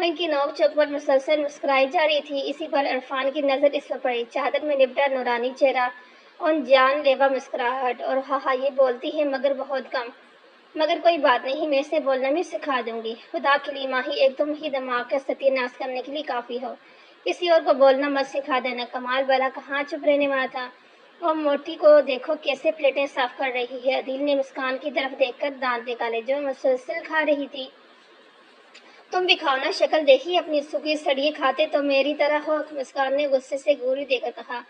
وہ ان کی نوک چوک پر مسلسل مسکرائی جا رہی تھی۔ اسی پر عرفان کی نظر اس پر پڑی، چادر میں لپٹا نورانی چہرہ، ان جان لیوا مسکراہٹ، اور ہاں یہ بولتی ہے مگر بہت کم۔ مگر کوئی بات نہیں، میں اسے بولنا بھی سکھا دوں گی۔ خدا کے لیے ماہی، ایک تم ہی دماغ کا ستیہ ناش کرنے کے لیے کافی ہو، کسی اور کو بولنا مت سکھا دینا۔ کمال بلا کہاں چپ رہنے والا تھا، اور موٹی کو دیکھو کیسے پلیٹیں صاف کر رہی ہے۔ عدیل نے مسکان کی طرف دیکھ کر دانت نکالے، جو مسلسل کھا رہی تھی۔ تم بھی کھاؤ نا، شکل دیکھی اپنی، سوکھی سڑیے کھاتے تو میری طرح ہو۔ مسکان نے غصے سے گوری دے کر کہا،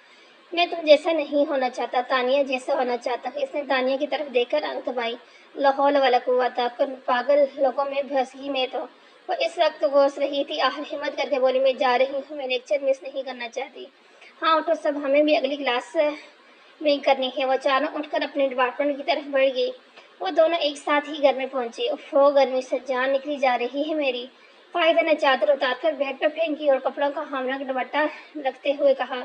میں تم جیسا نہیں ہونا چاہتا، تانیہ جیسا ہونا چاہتا ہوں۔ اس نے تانیہ کی طرف دیکھ کر آنکھ دبائی۔ لا حول ولا قوت، پاگل لوگوں میں پھنس گئی میں تو۔ وہ اس وقت گھوس رہی تھی، آخر ہمت کر کے بولی، میں جا رہی ہوں، میں لیکچر مس نہیں کرنا چاہتی۔ ہاں اٹھو سب، ہمیں بھی اگلی کلاس میں کرنی ہے۔ وہ چاروں اٹھ کر اپنے ڈپارٹمنٹ کی طرف بڑھ گئی۔ وہ دونوں ایک ساتھ ہی گھر میں پہنچی۔ اوفو، گرمی سے جان نکلی جا رہی ہے میری۔ فائزہ نے چادر اتار کر بیڈ پر پھینکی اور کپڑوں کا حاملہ دوپٹہ رکھتے ہوئے کہا،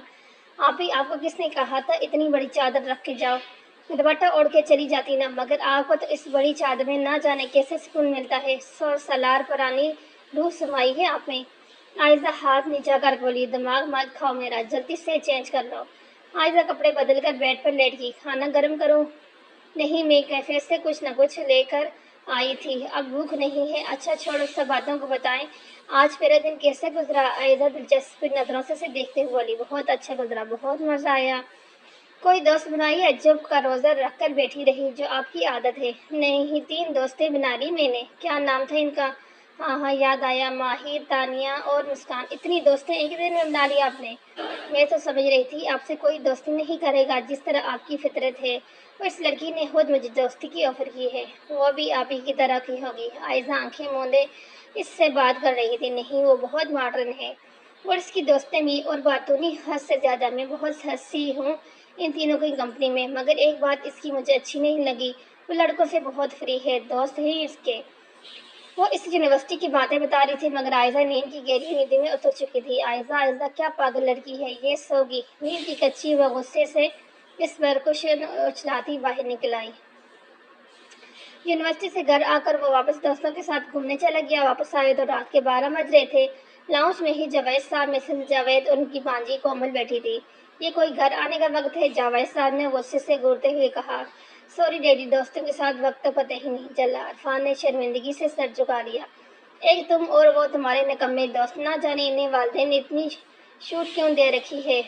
آپ کو کس نے کہا تھا اتنی بڑی چادر رکھ کے جاؤ؟ دوپٹہ اوڑھ کے چلی جاتی نا، مگر آپ کو تو اس بڑی چادر میں نہ جانے کیسے سکون ملتا ہے۔ سالار پرانی روح سمائی ہے آپ میں۔ عائزہ ہاتھ نیچا کر بولی، دماغ مت کھاؤ میرا، جلدی سے چینج کر لو۔ عائزہ کپڑے بدل کر بیڈ پر لیٹ گئی۔ کھانا گرم کروں؟ نہیں، میں کیفے سے کچھ نہ کچھ لے کر آئی تھی، اب بھوک نہیں ہے۔ اچھا چھوڑو سب باتوں کو، بتائیں آج میرا دن کیسے گزرا؟ عائزہ دلچسپ نظروں سے اسے دیکھتے ہوئے بولی، بہت اچھا گزرا، بہت مزہ آیا۔ کوئی دوست بنائی ہے؟ جب کا روزہ رکھ کر بیٹھی رہی جو آپ کی عادت ہے؟ نہیں، 3 دوستیں بنا لی میں نے۔ کیا نام تھا ان کا؟ ہاں یاد آیا، ماہر، تانیہ اور مسکان۔ اتنی دوستیں ایک دن میں بنا لی آپ نے؟ میں تو سمجھ رہی تھی آپ سے کوئی دوستی نہیں کرے گا، جس طرح آپ کی فطرت ہے۔ اور اس لڑکی نے خود مجھے دوستی کی آفر کی ہے، وہ بھی آپ ہی کی طرح کی ہوگی۔ عائزہ آنکھیں موندے اس سے بات کر رہی تھی۔ نہیں، وہ بہت ماڈرن ہے، اور اس کی دوستیں بھی، اور باتونی حد سے زیادہ۔ میں بہت ہنسی ہوں ان تینوں کی کمپنی میں، مگر ایک بات اس کی مجھے اچھی نہیں لگی، وہ لڑکوں سے بہت فری ہے۔ دوست ہیں اس کے؟ وہ اس یونیورسٹی کی باتیں بتا رہی تھی، مگر عائزہ نیند کی گہری نیند میں اتر چکی تھی۔ عائزہ کیا پاگل لڑکی ہے یہ، سوگی؟ نیند کی کچی وہ غصے سے اس پر کچھ اچھلاتی باہر نکل آئی۔ یونیورسٹی سے گھر آ کر وہ واپس دوستوں کے ساتھ گھومنے چلا گیا۔ واپس آئے تو رات کے 12 بج رہے تھے۔ لاؤنج میں ہی جاوید صاحب، مسز جاوید اور ان کی بھانجی کومل بیٹھی تھی۔ یہ کوئی گھر آنے کا وقت ہے؟ جاوید صاحب نے غصے سے گھورتے ہوئے کہا۔ سوری ڈیڈی، دوستوں کے ساتھ وقت تو پتہ ہی نہیں چلا۔ عرفان نے شرمندگی سے سر جھکا لیا۔ ایک تم اور وہ تمہارے نکمے دوست، نہ جانے انہیں والدین نے اتنی چھوٹ کیوں دے رکھی ہے۔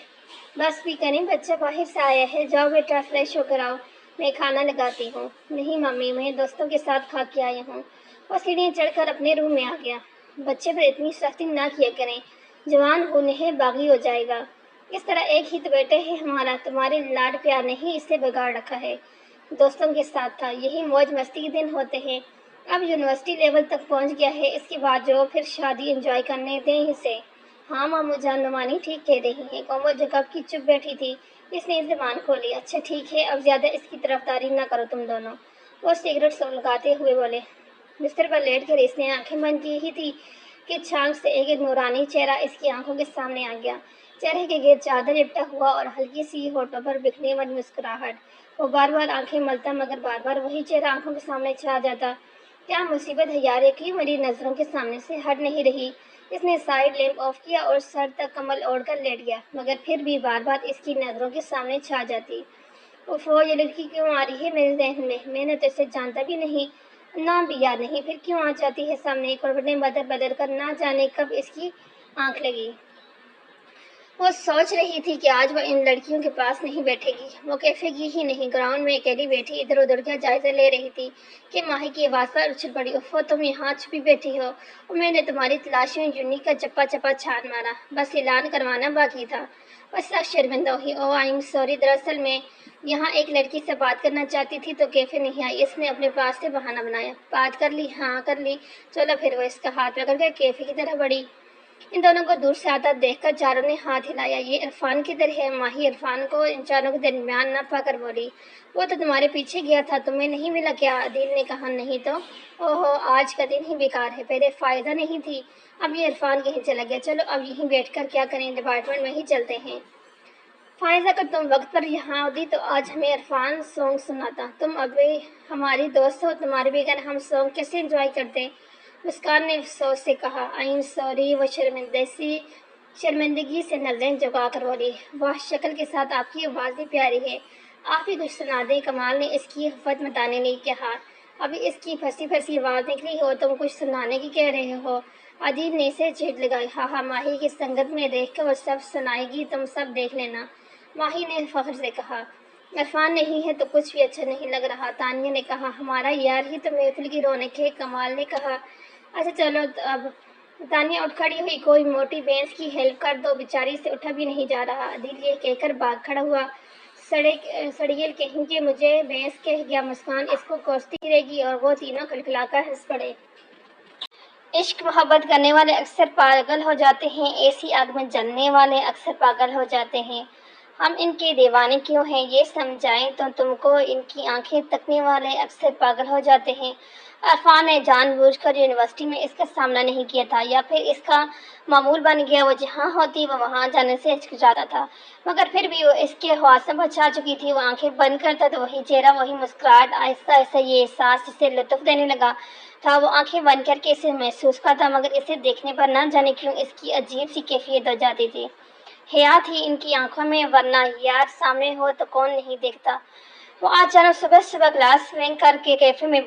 بس بھی کریں، بچہ باہر سے آیا ہے، جاؤ بیٹا فریش ہو کر آؤ، میں کھانا لگاتی ہوں۔ نہیں ممی، میں دوستوں کے ساتھ کھا کے آیا ہوں۔ وہ سیڑھیاں چڑھ کر اپنے روم میں آ گیا۔ بچے پر اتنی سختی نہ کیا کریں، جوان ہونے ہے، باغی ہو جائے گا۔ اس طرح ایک ہی تو بیٹا ہے ہمارا، تمہارے لاڈ پیار نے ہی اسے بگاڑ رکھا ہے۔ دوستوں کے ساتھ تھا، یہی موج مستی کے دن ہوتے ہیں۔ اب یونیورسٹی لیول تک پہنچ گیا ہے، اس کے بعد جو پھر شادی انجوائے کرنے دیں اسے۔ ہاں مامو جان، نعمانی ٹھیک کہہ رہی ہیں۔ کومل جو کب کی چپ بیٹھی تھی، اس نے زبان کھولی۔ اچھا ٹھیک ہے، اب زیادہ اس کی طرفداری نہ کرو تم دونوں۔ وہ سگریٹ سلگاتے ہوئے بولے۔ بستر پر لیٹ کر اس نے آنکھیں بند کی ہی تھی کہ چھانک سے ایک نورانی چہرہ اس کی آنکھوں کے سامنے آ گیا۔ چہرے کے گرد چادر لپٹا ہوا اور ہلکی سی ہونٹوں پر بکھنے والی مسکراہٹ۔ وہ بار بار آنکھیں ملتا، مگر بار بار وہی چہرہ آنکھوں کے سامنے چھا جاتا۔ کیا مصیبت ہے یار، کیوں میری نظروں کے سامنے سے ہٹ نہیں رہی؟ اس نے سائیڈ لیمپ آف کیا اور سر تک کمبل اوڑھ کر لیٹ گیا، مگر پھر بھی بار بار اس کی نظروں کے سامنے چھا جاتی۔ اوفو، یہ لڑکی کیوں آ رہی ہے میرے ذہن میں نے تو اسے جانتا بھی نہیں، نام بھی یاد نہیں، پھر کیوں آ جاتی ہے سامنے؟ کروٹیں بدل بدل کر نہ جانے کب اس کی آنکھ لگی۔ وہ سوچ رہی تھی کہ آج وہ ان لڑکیوں کے پاس نہیں بیٹھے گی۔ وہ کیفے کی ہی نہیں، گراؤنڈ میں اکیلی بیٹھی ادھر ادھر کا جائزہ لے رہی تھی کہ ماہی کی آواز پر اچھل پڑی۔ اوفو، تم یہاں چھپی بیٹھی ہو، اور میں نے تمہاری تلاش میں یونی کا چپا چپا چھان مارا، بس اعلان کروانا باقی تھا۔ وہ سخت شرمندہ ہوئی۔ او آئی ایم سوری، دراصل میں یہاں ایک لڑکی سے بات کرنا چاہتی تھی تو کیفے نہیں آئی۔ اس نے اپنے پاس سے بہانہ بنایا۔ بات کر لی؟ ہاں کر لی۔ چلو پھر۔ وہ اس کا ہاتھ پکڑ کر کیفے کی طرف بڑھی۔ ان دونوں کو دور سے آتا دیکھ کر چاروں نے ہاتھ ہلایا۔ یہ عرفان کدھر ہے؟ ماہی عرفان کو ان چاروں کے درمیان نہ پا کر بولی۔ وہ تو تمہارے پیچھے گیا تھا، تمہیں نہیں ملا کیا؟ عدیل نے کہا۔ نہیں تو؟ اوہو، آج کا دن ہی بیکار ہے، پہلے فائدہ نہیں تھی، اب یہ عرفان کہیں چلا گیا۔ چلو اب یہیں بیٹھ کر کیا کریں، ڈپارٹمنٹ میں ہی چلتے ہیں۔ فائزہ، اگر تم وقت پر یہاں ہوتی تو آج ہمیں عرفان سانگ سناتا۔ تم ابھی ہماری دوست ہو، تمہارے بغیر ہم سانگ کیسے انجوائے کرتے؟ مسکان نے افسوس سے کہا، آئی ایم سوری۔ وہ شرمندگی سے نظریں جھکا کر بولی، واہ، شکل کے ساتھ آپ کی آواز بھی پیاری ہے، آپ ہی کچھ سنا دیں۔ کمال نے اس کی خفت مٹانے نہیں کہا، ابھی اس کی پھنسی پھنسی آواز نکلی ہو، تم کچھ سنانے کی کہہ رہے ہو؟ عدیل نے اسے چیٹ لگائی، ہاں ہاں، ماہی کی سنگت میں دیکھ کر وہ سب سنائے گی، تم سب دیکھ لینا۔ ماہی نے فخر سے کہا، عرفان نہیں ہے تو کچھ بھی اچھا نہیں لگ رہا۔ تانیہ نے کہا، ہمارا یار ہی تو محفل کی رونق ہے۔ کمال نے کہا، اچھا چلو اب۔ تانیہ اٹھ کھڑی ہوئی، کوئی موٹی بھینس کی ہیلپ کر دو، بیچاری سے اٹھا بھی نہیں جا رہا۔ عدیل یہ کہہ کر بھاگ کھڑا ہوا، سڑیل کہیں کہ مجھے بھینس کہہ گیا۔ مسکان اس کو کوستی رہے گی اور وہ تینوں کھلکھلا کر ہنس پڑے۔ عشق محبت کرنے والے اکثر پاگل ہو جاتے ہیں، ایسی آگ میں جلنے والے اکثر پاگل ہو جاتے ہیں۔ ہم ان کے دیوانے کیوں ہیں، یہ سمجھائیں تو تم کو۔ ان کی آنکھیں تکنے والے اکثر پاگل ہو جاتے ہیں۔ عرفان نے جان بوجھ کر یونیورسٹی میں اس کا سامنا نہیں کیا تھا، یا پھر اس کا معمول بن گیا۔ وہ جہاں ہوتی وہ وہاں جانے سے ہچکچاتا تھا، مگر پھر بھی وہ اس کے حواسوں پر چھا چکی تھی۔ وہ آنکھیں بند کرتا تو وہی چہرہ، وہی مسکراہٹ، آہستہ آہستہ یہ احساس اسے لطف دینے لگا تھا۔ وہ آنکھیں بند کر کے اسے محسوس کرتا، مگر اسے دیکھنے پر نہ جانے کیوں اس کی عجیب سی کیفیت ہو جاتی تھی۔ حیا تھی ان کی آنکھوں میں، ورنہ یار سامنے ہو تو کون نہیں دیکھتا۔ وہ آج چلو صبح صبح کلاس ونک کر کے کیفے میں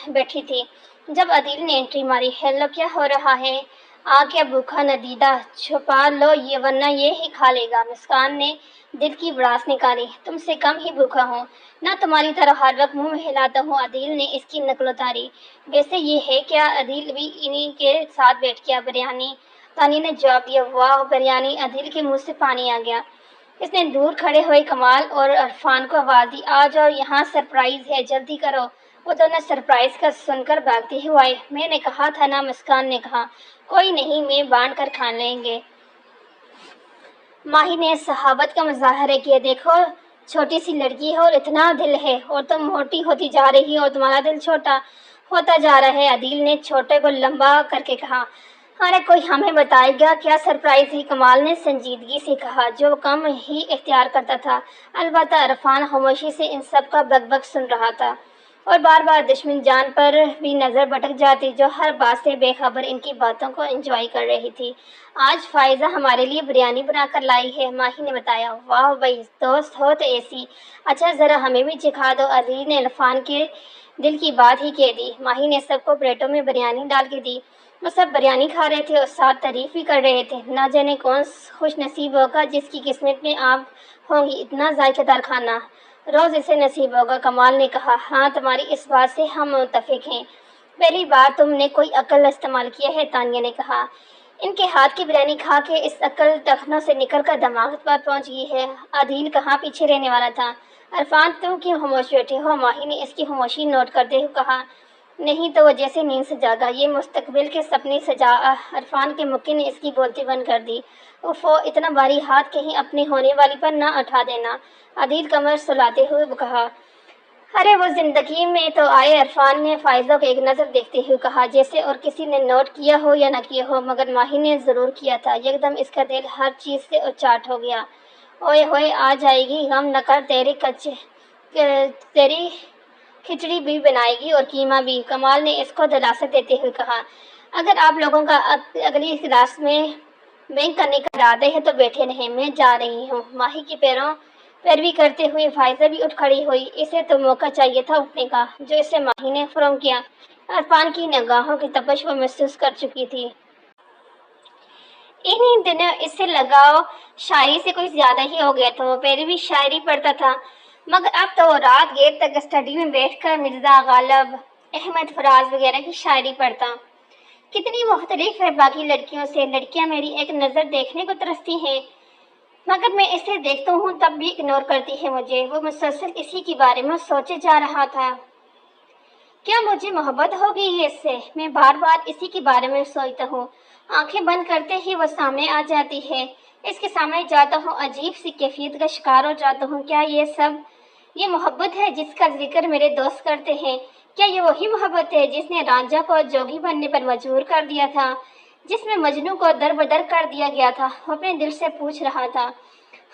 بیٹھی تھی، جب عدیل نے انٹری ماری۔ ہیلو، کیا ہو رہا ہے؟ آ کیا بھوکا ندیدہ، چھپا لو یہ ورنہ یہ ہی کھا لے گا۔ مسکان نے دل کی بڑاس نکالی، تم سے کم ہی بھوکا ہوں، نہ تمہاری طرح ہر وقت منہ میں ہلاتا ہوں۔ عدیل نے اس کی نقل اتاری، ویسے یہ ہے کیا؟ عدیل بھی انہی کے ساتھ بیٹھ گیا۔ بریانی، تانیہ نے جواب دیا۔ واہ، بریانی! عدیل کے منہ سے پانی آ گیا۔ اس نے دور کھڑے ہوئے کمال اور عرفان کو آواز دی، آ جاؤ، یہاں سرپرائز ہے، جلدی کرو۔ وہ دونوں سرپرائز کا سن کر بھاگتے ہوئے آئے۔ میں نے کہا تھا نا، مسکان نے کہا، کوئی نہیں، میں بانٹ کر کھا لیں گے۔ ماہی نے صحابت کا مظاہرہ کیا، دیکھو چھوٹی سی لڑکی ہے اور اتنا دل ہے، اور تم موٹی ہوتی جا رہی ہو اور تمہارا دل چھوٹا ہوتا جا رہا ہے۔ عدیل نے چھوٹے کو لمبا کر کے کہا، ارے کوئی ہمیں بتائے گا کیا سرپرائز ہے؟ کمال نے سنجیدگی سے کہا، جو کم ہی اختیار کرتا تھا۔ البتہ عرفان خاموشی سے ان سب کا بک بک سن رہا تھا، اور بار بار دشمن جان پر بھی نظر بھٹک جاتی، جو ہر بات سے بے خبر ان کی باتوں کو انجوائے کر رہی تھی۔ آج فائزہ ہمارے لیے بریانی بنا کر لائی ہے، ماہی نے بتایا۔ واہ بھائی، دوست ہو تو ایسی، اچھا ذرا ہمیں بھی چکھا دو۔ عدیل نے عرفان کے دل کی بات ہی کہہ دی۔ ماہی نے سب کو پلیٹوں میں بریانی ڈال کے دی۔ وہ سب بریانی کھا رہے تھے اور ساتھ تعریف بھی کر رہے تھے۔ نہ جانے کون خوش نصیب ہوگا جس کی قسمت میں آپ ہوں گی اتنا ذائقہ دار کھانا، روز اسے نصیب ہوگا۔ کمال نے کہا، ہاں تمہاری اس بات سے ہم متفق ہیں، پہلی بار تم نے کوئی عقل استعمال کیا ہے۔ تانیہ نے کہا، ان کے ہاتھ کی بریانی کھا کے اس عقل ٹخنوں سے نکل کر دماغ پر پہنچ گئی ہے۔ عدیل کہاں پیچھے رہنے والا تھا۔ عرفان تم کیوں خاموش بیٹھے ہو؟ ماہی نے اس کی خاموشی نوٹ کرتے ہوئے کہا، نہیں تو وہ جیسے نیند سے جاگا، یہ مستقبل کے سپنے سجا۔ عرفان کے مکے نے اس کی بولتی بند کر دی۔ اوفو، اتنا بھاری ہاتھ کہیں اپنے ہونے والی پر نہ اٹھا دینا۔ عدیل کمر سلاتے ہوئے کہا، ارے وہ زندگی میں تو آئے۔ عرفان نے فائزہ کو ایک نظر دیکھتے ہوئے کہا، جیسے اور کسی نے نوٹ کیا ہو یا نہ کیا ہو، مگر ماہی نے ضرور کیا تھا۔ یکدم اس کا دل ہر چیز سے اچاٹ ہو گیا۔ اوئے ہوئے، آ جائے گی، غم نہ کر، تیری کھچڑی بھی بنائے گی اور قیمہ بھی۔ کمال نے اس کو دلاسا دیتے ہوئے کہا، اگر آپ لوگوں کا اگلی کلاس میں بینک کرنے کا ارادہ ہے تو بیٹھے رہیں، میں جا رہی ہوں۔ ماہی کی پیروی کرتے ہوئے فائزہ بھی اٹھ کھڑی ہوئی۔ اسے تو موقع چاہیے تھا اٹھنے کا، جو اسے ماہی نے فراہم کیا۔ عرفان کی نگاہوں کی تپش وہ محسوس کر چکی تھی۔ انہی دنوں اس سے لگاؤ شاعری سے کچھ زیادہ ہی ہو گیا تھا۔ وہ پہلے بھی شاعری پڑھتا تھا، مگر اب تو وہ رات دیر تک اسٹڈی میں بیٹھ کر مرزا غالب، احمد فراز وغیرہ کی شاعری پڑھتا۔ کتنی مختلف ہے باقی لڑکیوں سے، لڑکیاں میری ایک نظر دیکھنے کو ترستی ہیں، مگر میں اسے دیکھتا ہوں تب بھی اگنور کرتی ہے مجھے۔ وہ مسلسل اسی کے بارے میں سوچے جا رہا تھا، کیا مجھے محبت ہو گئی ہے اس سے؟ میں بار بار اسی کے بارے میں سوچتا ہوں۔ آنکھیں بند کرتے ہی وہ سامنے آ جاتی ہے، اس کے سامنے جاتا ہوں، عجیب سی کیفیت کا شکار ہو جاتا ہوں۔ کیا یہ محبت ہے جس کا ذکر میرے دوست کرتے ہیں؟ کیا یہ وہی محبت ہے جس نے رانجھا کو جوگی بننے پر مجبور کر دیا تھا، جس میں مجنوں کو در بدر کر دیا گیا تھا؟ وہ اپنے دل سے پوچھ رہا تھا۔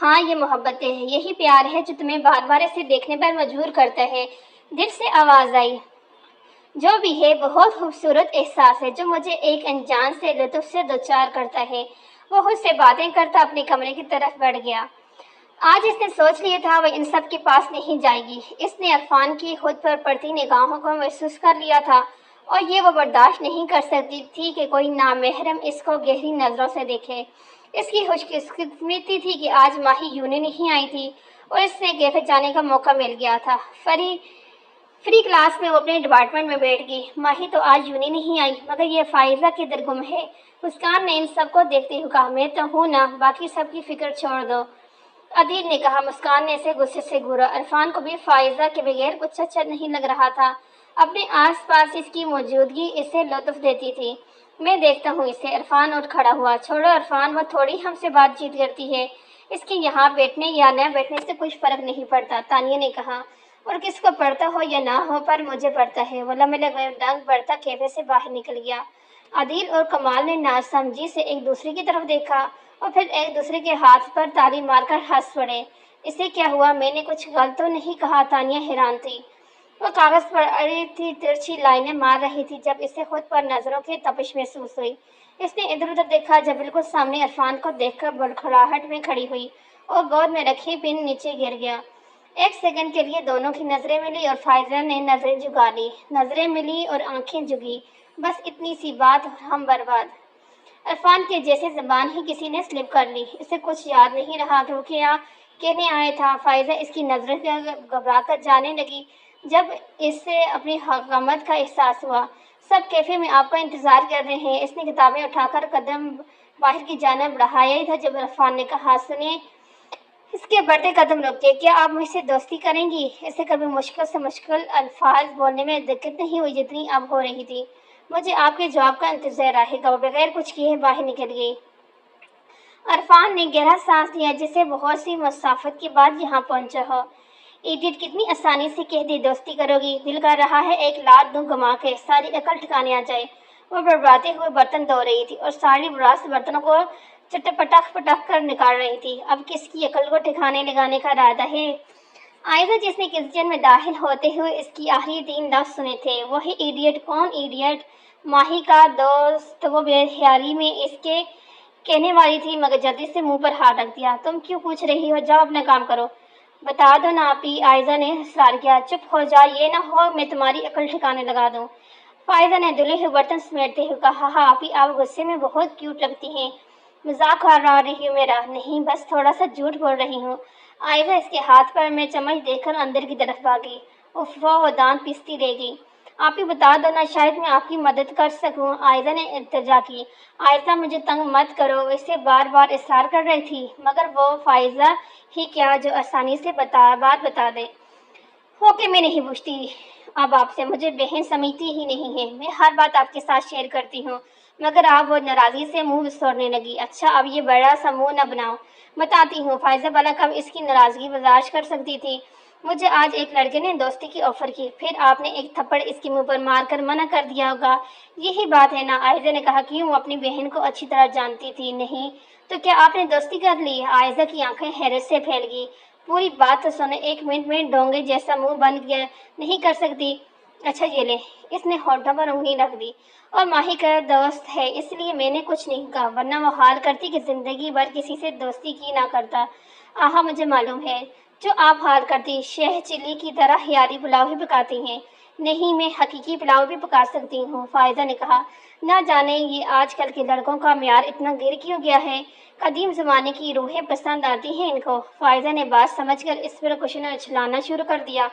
ہاں، یہ محبت ہے، یہی پیار ہے جو تمہیں بار بار اسے دیکھنے پر مجبور کرتا ہے۔ دل سے آواز آئی، جو بھی ہے بہت خوبصورت احساس ہے جو مجھے ایک انجان سے لطف سے دوچار کرتا ہے۔ وہ خود سے باتیں کرتا اپنے کمرے کی طرف بڑھ گیا۔ آج اس نے سوچ لیا تھا وہ ان سب کے پاس نہیں جائے گی۔ اس نے عرفان کی خود پر پڑتی نگاہوں کو محسوس کر لیا تھا اور یہ وہ برداشت نہیں کر سکتی تھی کہ کوئی نامحرم اس کو گہری نظروں سے دیکھے۔ اس کی خوش قسمتی تھی کہ آج ماہی یونی نہیں آئی تھی اور اس سے کیفے جانے کا موقع مل گیا تھا۔ فری کلاس میں وہ اپنے ڈپارٹمنٹ میں بیٹھ گئی۔ ماہی تو آج یونی نہیں آئی مگر یہ فائزہ کدھر گم ہے؟ مسکان نے ان سب کو دیکھتے ہوئے کہا، میں تو ہوں نا، باقی سب کی فکر چھوڑ دو۔ عدیل نے کہا۔ مسکان نے اسے غصے سے گھورا۔ عرفان کو بھی فائزہ کے بغیر کچھ اچھا نہیں لگ رہا تھا۔ اپنے آس پاس اس کی موجودگی اسے لطف دیتی تھی۔ میں دیکھتا ہوں اسے۔ عرفان اٹھ کھڑا ہوا۔ چھوڑو عرفان، وہ تھوڑی ہم سے بات چیت کرتی ہے۔ اس کے یہاں بیٹھنے یا نہ بیٹھنے سے کچھ فرق نہیں پڑتا، تانیہ نے کہا۔ اور کس کو پڑتا ہو یا نہ ہو پر مجھے پڑتا ہے۔ وہ لمحے ڈنگ بڑھتا کیفے سے باہر نکل گیا۔ عدیل اور کمال نے ناسمجھی سے ایک دوسرے کی طرف دیکھا اور پھر ایک دوسرے کے ہاتھ پر تالی مار کر ہنس پڑے۔ اسے کیا ہوا؟ میں نے کچھ غلط تو نہیں کہا؟ تانیہ حیران تھی۔ وہ کاغذ پر اڑی تھی ترچھی لائنیں مار رہی تھی جب اسے خود پر نظروں کی تپش محسوس ہوئی۔ اس نے ادھر ادھر دیکھا جب بالکل سامنے عرفان کو دیکھ کر بڑکھڑاہٹ میں کھڑی ہوئی اور گود میں رکھی پن نیچے گر گیا۔ ایک سیکنڈ کے لیے دونوں کی نظریں ملی اور فائزہ نے نظریں جھکا لی۔ نظریں ملی اور آنکھیں جھکی، بس اتنی سی بات اور ہم برباد۔ عرفان کے جیسے زبان ہی کسی نے سلپ کر لی۔ اسے کچھ یاد نہیں رہا کہ وہ کیا کہنے آیا تھا۔ فائزہ اس کی نظروں سے گھبرا کر جانے لگی جب اس سے اپنی حقارت کا احساس ہوا۔ سب کیفے میں آپ کا انتظار کر رہے ہیں۔ اس نے کتابیں اٹھا کر قدم باہر کی جانب بڑھایا ہی تھا جب عرفان نے کہا، سنیں، اس کے بڑھتے قدم روکے، کیا آپ مجھ سے دوستی کریں گی؟ اسے کبھی مشکل سے مشکل الفاظ بولنے میں دقت نہیں ہوئی جتنی اب ہو رہی تھی۔ مجھے آپ کے جواب کا انتظار رہے گا۔ وہ بغیر کچھ کیے باہر نکل گئی۔ عرفان نے گہرا سانس لیا جسے بہت سی مسافت کے بعد یہاں پہنچا ہو۔ ایڈیٹ، کتنی آسانی سے کہہ دی دوستی کرو گی؟ دل کر رہا ہے ایک لات دوں گھما کے ساری عقل ٹھکانے آ جائے۔ وہ بڑبڑاتے ہوئے برتن دھو رہی تھی اور ساری براس برتنوں کو پٹک پٹک کر نکال رہی تھی۔ اب کس کی عقل کو ٹھکانے لگانے کا ارادہ ہے؟ آئزہ جس نے کچن میں داخل ہوتے ہوئے اس کی آخری 3 لفظ سنے تھے، وہی ایڈیٹ۔ کون ایڈیٹ؟ ماہی کا دوست۔ وہ بے خیالی میں اس کے کہنے والی تھی مگر جلدی سے منہ پر ہاتھ رکھ دیا۔ تم کیوں پوچھ رہی ہو؟ جاؤ اپنا کام کرو۔ بتا دو نا آپی، آئزہ نے اصرار کیا۔ چپ ہو جا، یہ نہ ہو میں تمہاری عقل ٹھکانے لگا دوں۔ فائزہ نے دھلے ہوئے برتن سمیٹتے ہوئے کہا، ہاں آپی، آپ غصے میں بہت کیوٹ لگتی ہیں۔ مذاق اڑا رہی ہوں میرا؟ نہیں، بس تھوڑا سا جھوٹ بول رہی ہوں۔ آئزہ اس کے ہاتھ پر میں چمچ دیکھ کر اندر کی طرف بھاگی۔ اف، وہ دانت پیستی رہ گئی۔ آپی بتا دو نا، شاید میں آپ کی مدد کر سکوں۔ آئزہ نے التجا کی۔ آئزہ مجھے تنگ مت کرو، وہ اسے بار بار اصرار کر رہی تھی مگر وہ فائزہ ہی کیا جو آسانی سے بات بتا دے۔ ہو کہ میں نہیں پوچھتی اب آپ سے، مجھے بہن سمجھتی ہی نہیں ہے۔ میں ہر بات آپ کے ساتھ شیئر کرتی ہوں مگر آپ وہ ناراضگی سے منہ سوڑنے لگی۔ اچھا، اب یہ بڑا سا منہ نہ بناؤ، بتاتی ہوں۔ فائزہ بھلا کب اس کی ناراضگی برداشت کر سکتی تھی؟ مجھے آج ایک لڑکے نے دوستی کی آفر کی، پھر آپ نے ایک تھپڑ اس کے منہ پر مار کر منع کر دیا ہوگا، یہی بات ہے نا؟ آئزہ نے کہا۔ کیوں؟ وہ اپنی بہن کو اچھی طرح جانتی تھی۔ نہیں تو کیا آپ نے دوستی کر لی؟ آئزہ کی آنکھیں حیرت سے پھیل گئی۔ پوری بات تو سنو۔ 1 منٹ میں ڈونگے جیسا منہ بند نہیں کر سکتی؟ اچھا یہ لیں۔ اس نے ہونٹوں پر انگلی رکھ دی۔ اور ماہی کا دوست ہے اس لیے میں نے کچھ نہیں کہا، ورنہ وہ حال کرتی کہ زندگی بھر کسی سے دوستی کی نہ کرتا۔ آہا، مجھے معلوم ہے جو آپ حال کرتی، شہ چلی کی طرح خیالی پلاؤ ہی پکاتی ہیں۔ نہیں، میں حقیقی پلاؤ بھی پکا سکتی ہوں، فائزہ نے کہا۔ نہ جانے یہ آج کل کے لڑکوں کا معیار اتنا گر کیوں گیا ہے؟ قدیم زمانے کی روحیں پسند آتی ہیں ان کو۔ فائزہ نے بات سمجھ کر اس پر کچھ نہ اچھلانا شروع کر دیا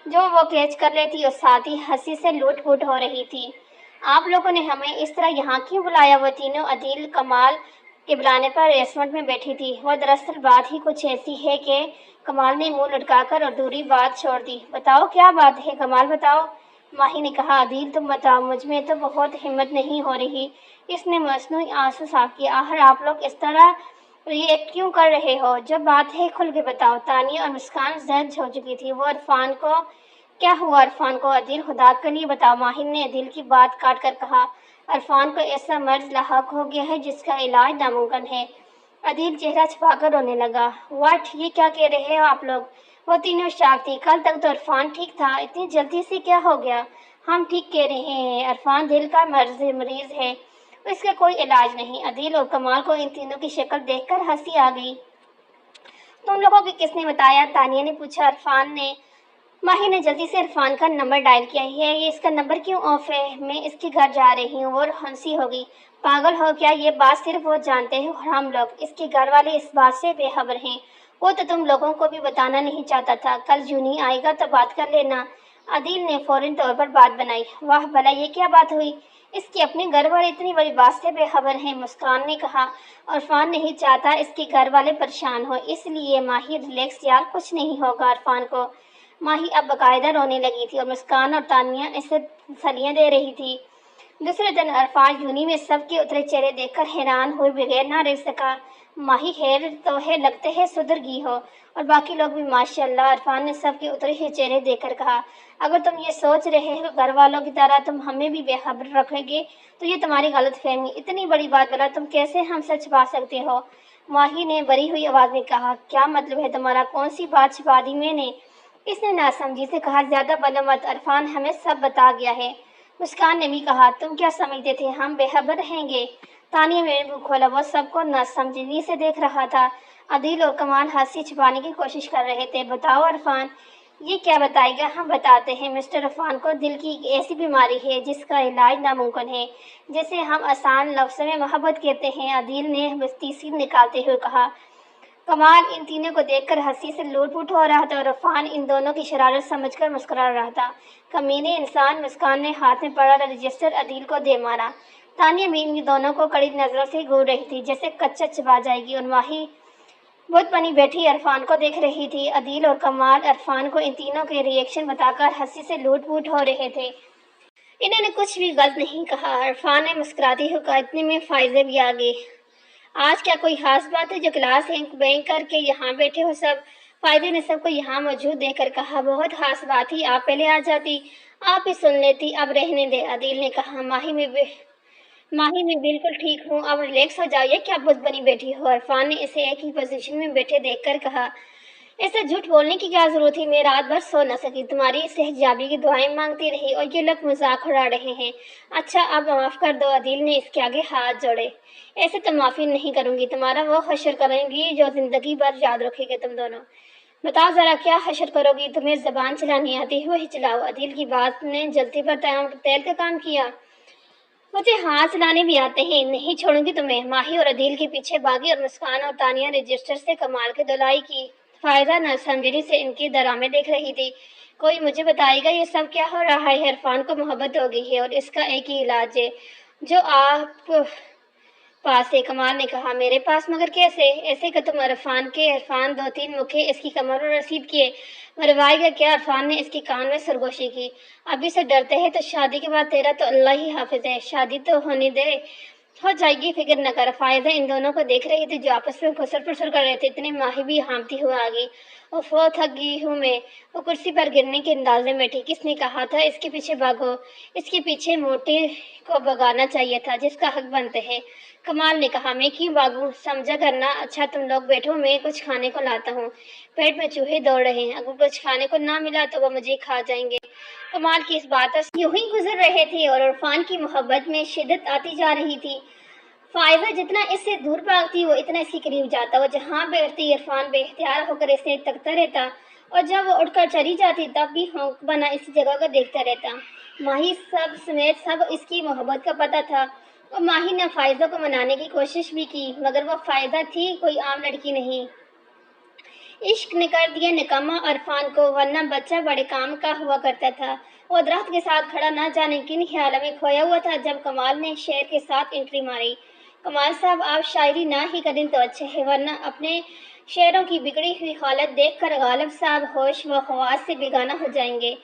جو وہ کیچ کر لیتی اور ساتھ ہی ہنسی سے لوٹ پوٹ ہو رہی تھی۔ آپ لوگوں نے ہمیں اس طرح یہاں کیوں بلایا؟ وہ تینوں عدیل کمال کے بلانے پر ریسٹورنٹ میں بیٹھی تھی۔ وہ دراصل بات ہی کچھ ایسی ہے کہ کمال نے منہ لٹکا کر ادھوری بات چھوڑ دی۔ بتاؤ کیا بات ہے کمال، بتاؤ، ماہی نے کہا۔ عدیل تم بتاؤ، مجھ میں تو بہت ہمت نہیں ہو رہی۔ اس نے مصنوعی آنسو صاف کیا۔ آخر آپ لوگ اس طرح ری ایکٹ کیوں کر رہے ہو؟ جو بات ہے کھل کے بتاؤ۔ تانیہ اور مسکان زجر ہو چکی تھی۔ وہ عرفان کو کیا ہوا؟ عرفان کو؟ عدیل خدا کے لیے بتاؤ، ماہر نے عدیل کی بات کاٹ کر کہا۔ عرفان کو ایسا مرض لاحق ہو گیا ہے جس کا علاج ناممکن ہے۔ عدیل چہرہ چھپا کر رونے لگا۔ واٹ، یہ کیا کہہ رہے ہو آپ لوگ؟ وہ تینوں شاک تھی۔ کل تک تو عرفان ٹھیک تھا، اتنی جلدی سے کیا ہو گیا؟ ہم ٹھیک کہہ رہے ہیں، عرفان دل کا مریض ہے، اس کا کوئی علاج نہیں۔ عدیل اور کمال کو ان تینوں کی شکل دیکھ کر ہنسی آ گئی۔ تم لوگوں کو کس نے بتایا؟ تانیہ نے پوچھا۔ عرفان نے۔ ماہی نے جلدی سے عرفان کا نمبر ڈائل کیا۔ یہ اس کا نمبر کیوں آف ہے؟ میں اس کے گھر جا رہی ہوں۔ وہ ہنسی ہوگی۔ پاگل ہو کیا؟ یہ بات صرف وہ جانتے ہیں اور ہم لوگ۔ اس کے گھر والے اس بات سے بے خبر ہیں۔ وہ تو تم لوگوں کو بھی بتانا نہیں چاہتا تھا۔ کل جونی آئے گا تو بات کر لینا۔ عدیل نے فوراً طور پر بات بنائی۔ واہ بھلا، یہ کیا بات ہوئی؟ اس کے اپنے گھر والے اتنی بڑی بات سے بے خبر ہیں؟ مسکان نے کہا۔ عرفان نہیں چاہتا اس کے گھر والے پریشان ہو، اس لیے۔ ماہی ریلیکس یار، کچھ نہیں ہوگا عرفان کو۔ ماہی اب باقاعدہ رونے لگی تھی اور مسکان اور تانیہ اسے تسلیاں دے رہی تھی۔ دوسرے دن عرفان یونی میں سب کے اترے چہرے دیکھ کر حیران ہوئے بغیر نہ رہ سکا۔ ماہی خیر تو ہے، لگتے ہے سدھر گئی ہو، اور باقی لوگ بھی ماشاءاللہ۔ عرفان نے سب کے اترے ہوئے چہرے دیکھ کر کہا، اگر تم یہ سوچ رہے ہو گھر والوں کی طرح تم ہمیں بھی بے خبر رکھو گے تو یہ تمہاری غلط فہمی۔ اتنی بڑی بات بلا تم کیسے ہم سے چھپا سکتے ہو؟ ماہی نے بری ہوئی آواز میں کہا۔ کیا مطلب ہے تمہارا؟ کون سی بات چھپا دی میں نے؟ اس نے ناسمجھی سے کہا۔ زیادہ بولو مت، عرفان ہمیں سب بتا گیا ہے۔ مسکان نے بھی کہا۔ تم کیا سمجھتے تھے ہم بے خبر رہیں گے؟ تانیہ نے منہ کھولا۔ وہ سب کو ناسمجھی سے دیکھ رہا تھا۔ عدیل اور کمال ہنسی چھپانے کی کوشش کر رہے تھے۔ بتاؤ عرفان۔ یہ کیا بتائے گا؟ ہم بتاتے ہیں۔ مسٹر عرفان کو دل کی ایک ایسی بیماری ہے جس کا علاج ناممکن ہے، جسے ہم آسان لفظوں میں محبت کہتے ہیں، عدیل نے تیسری نکالتے ہوئے کہا۔ کمال ان تینوں کو دیکھ کر ہنسی سے لوٹ پوٹ ہو رہا تھا اور عرفان ان دونوں کی شرارت سمجھ کر مسکرا رہا تھا۔ کمینے انسان! مسکان نے ہاتھ میں پڑا رجسٹر عدیل کو دے مارا۔ تانیہ بھی ان دونوں کو کڑی نظروں سے گھور رہی تھی جیسے کچا چبا جائے گی، اور ماہی بت بنی بیٹھی عرفان کو دیکھ رہی تھی۔ عدیل اور کمال عرفان کو ان تینوں کے ری ایکشن بتا کر ہنسی سے لوٹ پوٹ ہو رہے تھے۔ انہوں نے کچھ بھی غلط نہیں کہا، عرفان نے مسکراتے ہوئے کہا۔ اتنے میں فائزہ بھی آ گئے۔ آج کیا کوئی خاص بات ہے جو کلاس بینک کر کے یہاں بیٹھے ہو سب؟ فائزہ نے سب کو یہاں موجود دیکھ کر کہا۔ بہت خاص بات تھی، آپ پہلے آ جاتی، آپ ہی سن لیتی۔ اب رہنے دے، عدیل نے کہا۔ ماہی میں بالکل ٹھیک ہوں، اب ریلیکس ہو جاؤ۔ یہ کیا بت بنی بیٹھی ہو؟ عرفان نے اسے ایک ہی پوزیشن میں بیٹھے دیکھ کر کہا۔ ایسے جھوٹ بولنے کی کیا ضرورت تھی؟ میں رات بھر سو نہ سکی، تمہاری صحتیابی کی دعائیں مانگتی رہی اور یہ لوگ مذاق اڑا رہے ہیں۔ اچھا اب معاف کر دو۔ عدیل نے اس کے آگے ہاتھ جوڑے۔ ایسے تو معافی نہیں کروں گی، تمہارا وہ حشر کروں گی جو زندگی بھر یاد رکھے گے تم دونوں۔ بتاؤ ذرا کیا حشر کرو گی؟ تمہیں زبان چلانی آتی ہے وہ ہی چلاؤ۔ عدیل کی بات نے جلتی پر تیل کا کام کیا۔ مجھے ہاتھ چلانے بھی آتے ہیں، نہیں چھوڑوں گی تمہیں۔ ماہی اور عدیل کے پیچھے بھاگی اور مسکان اور تانیہ رجسٹر سے کمال کی دلائی کی۔ فائزہ ناسمجھی سے ان کے ڈرامے دیکھ رہی تھی۔ کوئی مجھے بتائے گا یہ سب کیا ہو رہا ہے؟ عرفان کو محبت ہو گئی ہے اور اس کا ایک ہی علاج ہے جو آپ پاس ہے، کمال نے کہا۔ میرے پاس؟ مگر کیسے؟ ایسے کہ تم عرفان دو تین مکھے اس کی کمر پر رسید کیے، مروائے گا کیا؟ عرفان نے اس کے کان میں سرگوشی کی۔ ابھی سے ڈرتے ہیں تو شادی کے بعد تیرا تو اللہ ہی حافظ ہے، شادی تو ہونے دے، ہو جائے گی، فکر نہ کر۔ فائزہ ان دونوں کو دیکھ رہی تھی جو آپس میں گھسر پھسر کر رہے تھے۔ اتنے ماہی بھی ہامتی ہوئے آ گئی۔ اوفو، تھک گئی ہوں میں۔ وہ کرسی پر گرنے کے اندازے میں تھی۔ کس نے کہا تھا اس کے پیچھے بھاگو؟ اس کے پیچھے موٹے کو بھگانا چاہیے تھا جس کا حق بنتے ہیں۔ کمال نے کہا۔ میں کیوں بھاگوں؟ سمجھا کرنا۔ اچھا تم لوگ بیٹھو، میں کچھ کھانے کو لاتا ہوں، پیٹ میں چوہے دوڑ رہے ہیں، اگر کچھ کھانے کو نہ ملا تو وہ مجھے کھا جائیں گے۔ کمال کی اس بات سے یوں ہی گزر رہے تھے اور عرفان کی محبت میں شدت آتی جا رہی تھی۔ فائزہ جتنا اس سے دور بھاگتی وہ اتنا اس کے قریب جاتا۔ وہ جہاں بیٹھتی عرفان بے اختیار ہو کر اسے تکتا رہتا، اور جب وہ اٹھ کر چلی جاتی تب بھی ہونک بنا اسی جگہ کو دیکھتا رہتا۔ ماہی سب سمیت سب اس کی محبت کا پتہ تھا، اور ماہی نے فائزہ کو منانے کی کوشش بھی کی، مگر وہ فائزہ تھی، کوئی عام لڑکی نہیں۔ عشق نے کر دیا نکما عرفان کو، ورنہ بچہ بڑے کام کا ہوا کرتا تھا۔ وہ درخت کے ساتھ کھڑا نہ جانے کن خیالوں میں کھویا ہوا تھا جب کمال نے شعر کے ساتھ انٹری ماری۔ کمال صاحب آپ شاعری نہ ہی کریں تو اچھا ہے، ورنہ اپنے شعروں کی بگڑی ہوئی حالت دیکھ کر غالب صاحب ہوش و حواس سے بیگانہ ہو جائیں گے۔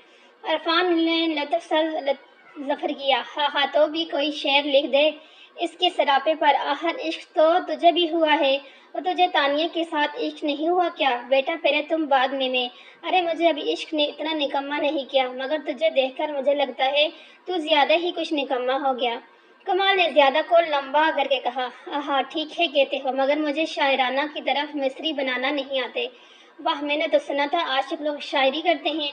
عرفان نے لطف سر ظفر کیا۔ ہاں تو بھی کوئی شعر لکھ دے اس کے سراپے پر۔ آخر عشق تو تجھے بھی ہوا ہے، اور تجھے تانیہ کے ساتھ عشق نہیں ہوا کیا؟ بیٹا پہلے تم بعد میں۔ ارے مجھے ابھی عشق نے اتنا نکما نہیں کیا، مگر تجھے دیکھ کر مجھے لگتا ہے تو زیادہ ہی کچھ نکما ہو گیا۔ کمال نے زیادہ کو لمبا کر کے کہا۔ ہاں ٹھیک ہے کہتے ہو، مگر مجھے شاعرانہ کی طرف مصری بنانا نہیں آتے۔ واہ، میں نے تو سنا تھا عاشق لوگ شاعری کرتے ہیں۔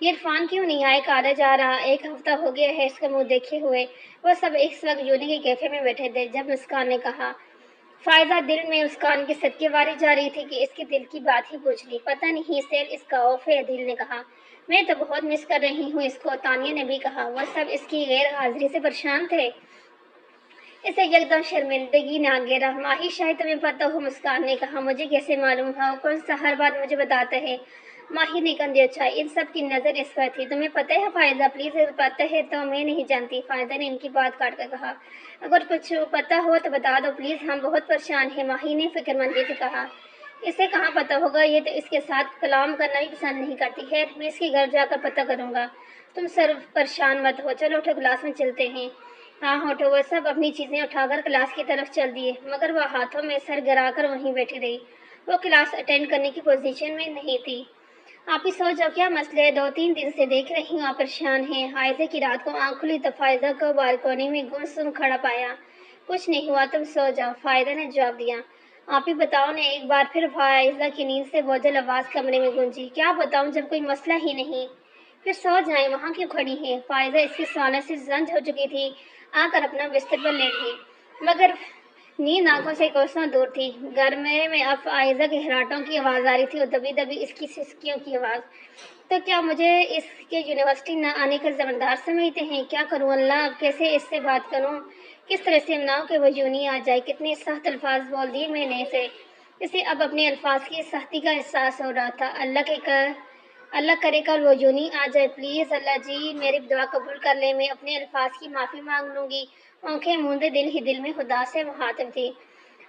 یہ عرفان کیوں نہیں آئے؟ کالج آ رہا، 1 ہفتہ ہو گیا ہے اس کا منہ دیکھے ہوئے۔ وہ سب اس وقت یونی کے کیفے میں بیٹھے تھے جب مسکان نے کہا۔ فائزہ دل میں مسکان کے صدقے واری جا رہی تھی کہ اس کے دل کی بات ہی پوچھ لی۔ پتہ نہیں سیل اس کا آف ہے، دل نے کہا۔ میں تو بہت مس کر رہی ہوں اس کو، تانیہ نے بھی کہا۔ وہ سب اس کی غیر حاضری سے پریشان تھے۔ اسے یکدم شرمندگی نہ گھیرا۔ ماہی شاید تمہیں پتہ ہو، مسکان نے کہا۔ مجھے کیسے معلوم ہو؟ کون سا ہر بات مجھے بتاتا ہے؟ ماہی نے کندھے اچھائے۔ ان سب کی نظر اس پر تھی۔ تمہیں پتہ ہے فائزہ، پلیز اگر پتہ ہے تو میں نہیں جانتی، فائزہ نے ان کی بات کاٹ کر کہا۔ اگر کچھ پتہ ہو تو بتا دو پلیز، ہم بہت پریشان ہیں، ماہی نے فکر مندی سے کہا۔ اسے کہاں پتہ ہوگا، یہ تو اس کے ساتھ کلام کرنا بھی پسند نہیں کرتی۔ خیر، میں اس کے گھر جا کر پتہ کروں گا، تم صرف پریشان مت ہو۔ چلو اٹھو، کلاس میں چلتے ہیں۔ ہاں اٹھو۔ وہ سب اپنی چیزیں اٹھا کر کلاس کی طرف چل دیے، مگر وہ ہاتھوں میں سر گرا کر وہیں بیٹھی رہی۔ وہ کلاس اٹینڈ کرنے کی پوزیشن میں نہیں تھی۔ آپ ہی سو جاؤ، کیا مسئلہ ہے؟ 2-3 دن سے دیکھ رہی ہوں آپ پریشان ہیں۔ حائزہ کی رات کو آنکھ کھلی تو فائزہ کو بالکونی میں گم سم کھڑا پایا۔ کچھ نہیں ہوا، تم سو جاؤ، فائزہ نے جواب دیا۔ آپ ہی بتاؤ نے، ایک بار پھر فائزہ کی نیند سے بوجھل آواز کمرے میں گونجی۔ کیا بتاؤں جب کوئی مسئلہ ہی نہیں؟ پھر سو جائیں، وہاں کیوں کھڑی ہیں؟ فائزہ اس کے سوالوں سے زنج ہو چکی تھی، آ کر اپنا بستر پر لیٹ گئی، مگر نیند آنکھوں سے کوسوں دور تھی۔ گرمے میں اب فائزہ کے ہراٹوں کی آواز آ رہی تھی اور دبی دبی اس کی سسکیوں کی آواز۔ تو کیا مجھے اس کے یونیورسٹی نہ آنے کا زماندار سمجھتے ہیں؟ کیا کروں اللہ، اب کیسے اس سے بات کروں؟ کس طرح سے مناؤں کہ وہ یونی آ جائے؟ کتنے سخت الفاظ بول دیے میں نے اسے۔ اسے اب اپنے الفاظ کی سختی کا احساس ہو رہا تھا۔ اللہ کرے کل وہ یونی آ جائے، پلیز اللہ جی میری دعا قبول کر لیں، میں اپنے الفاظ کی معافی مانگ لوں گی۔ آنکھیں موندے دل ہی دل میں خدا سے مخاطب تھی۔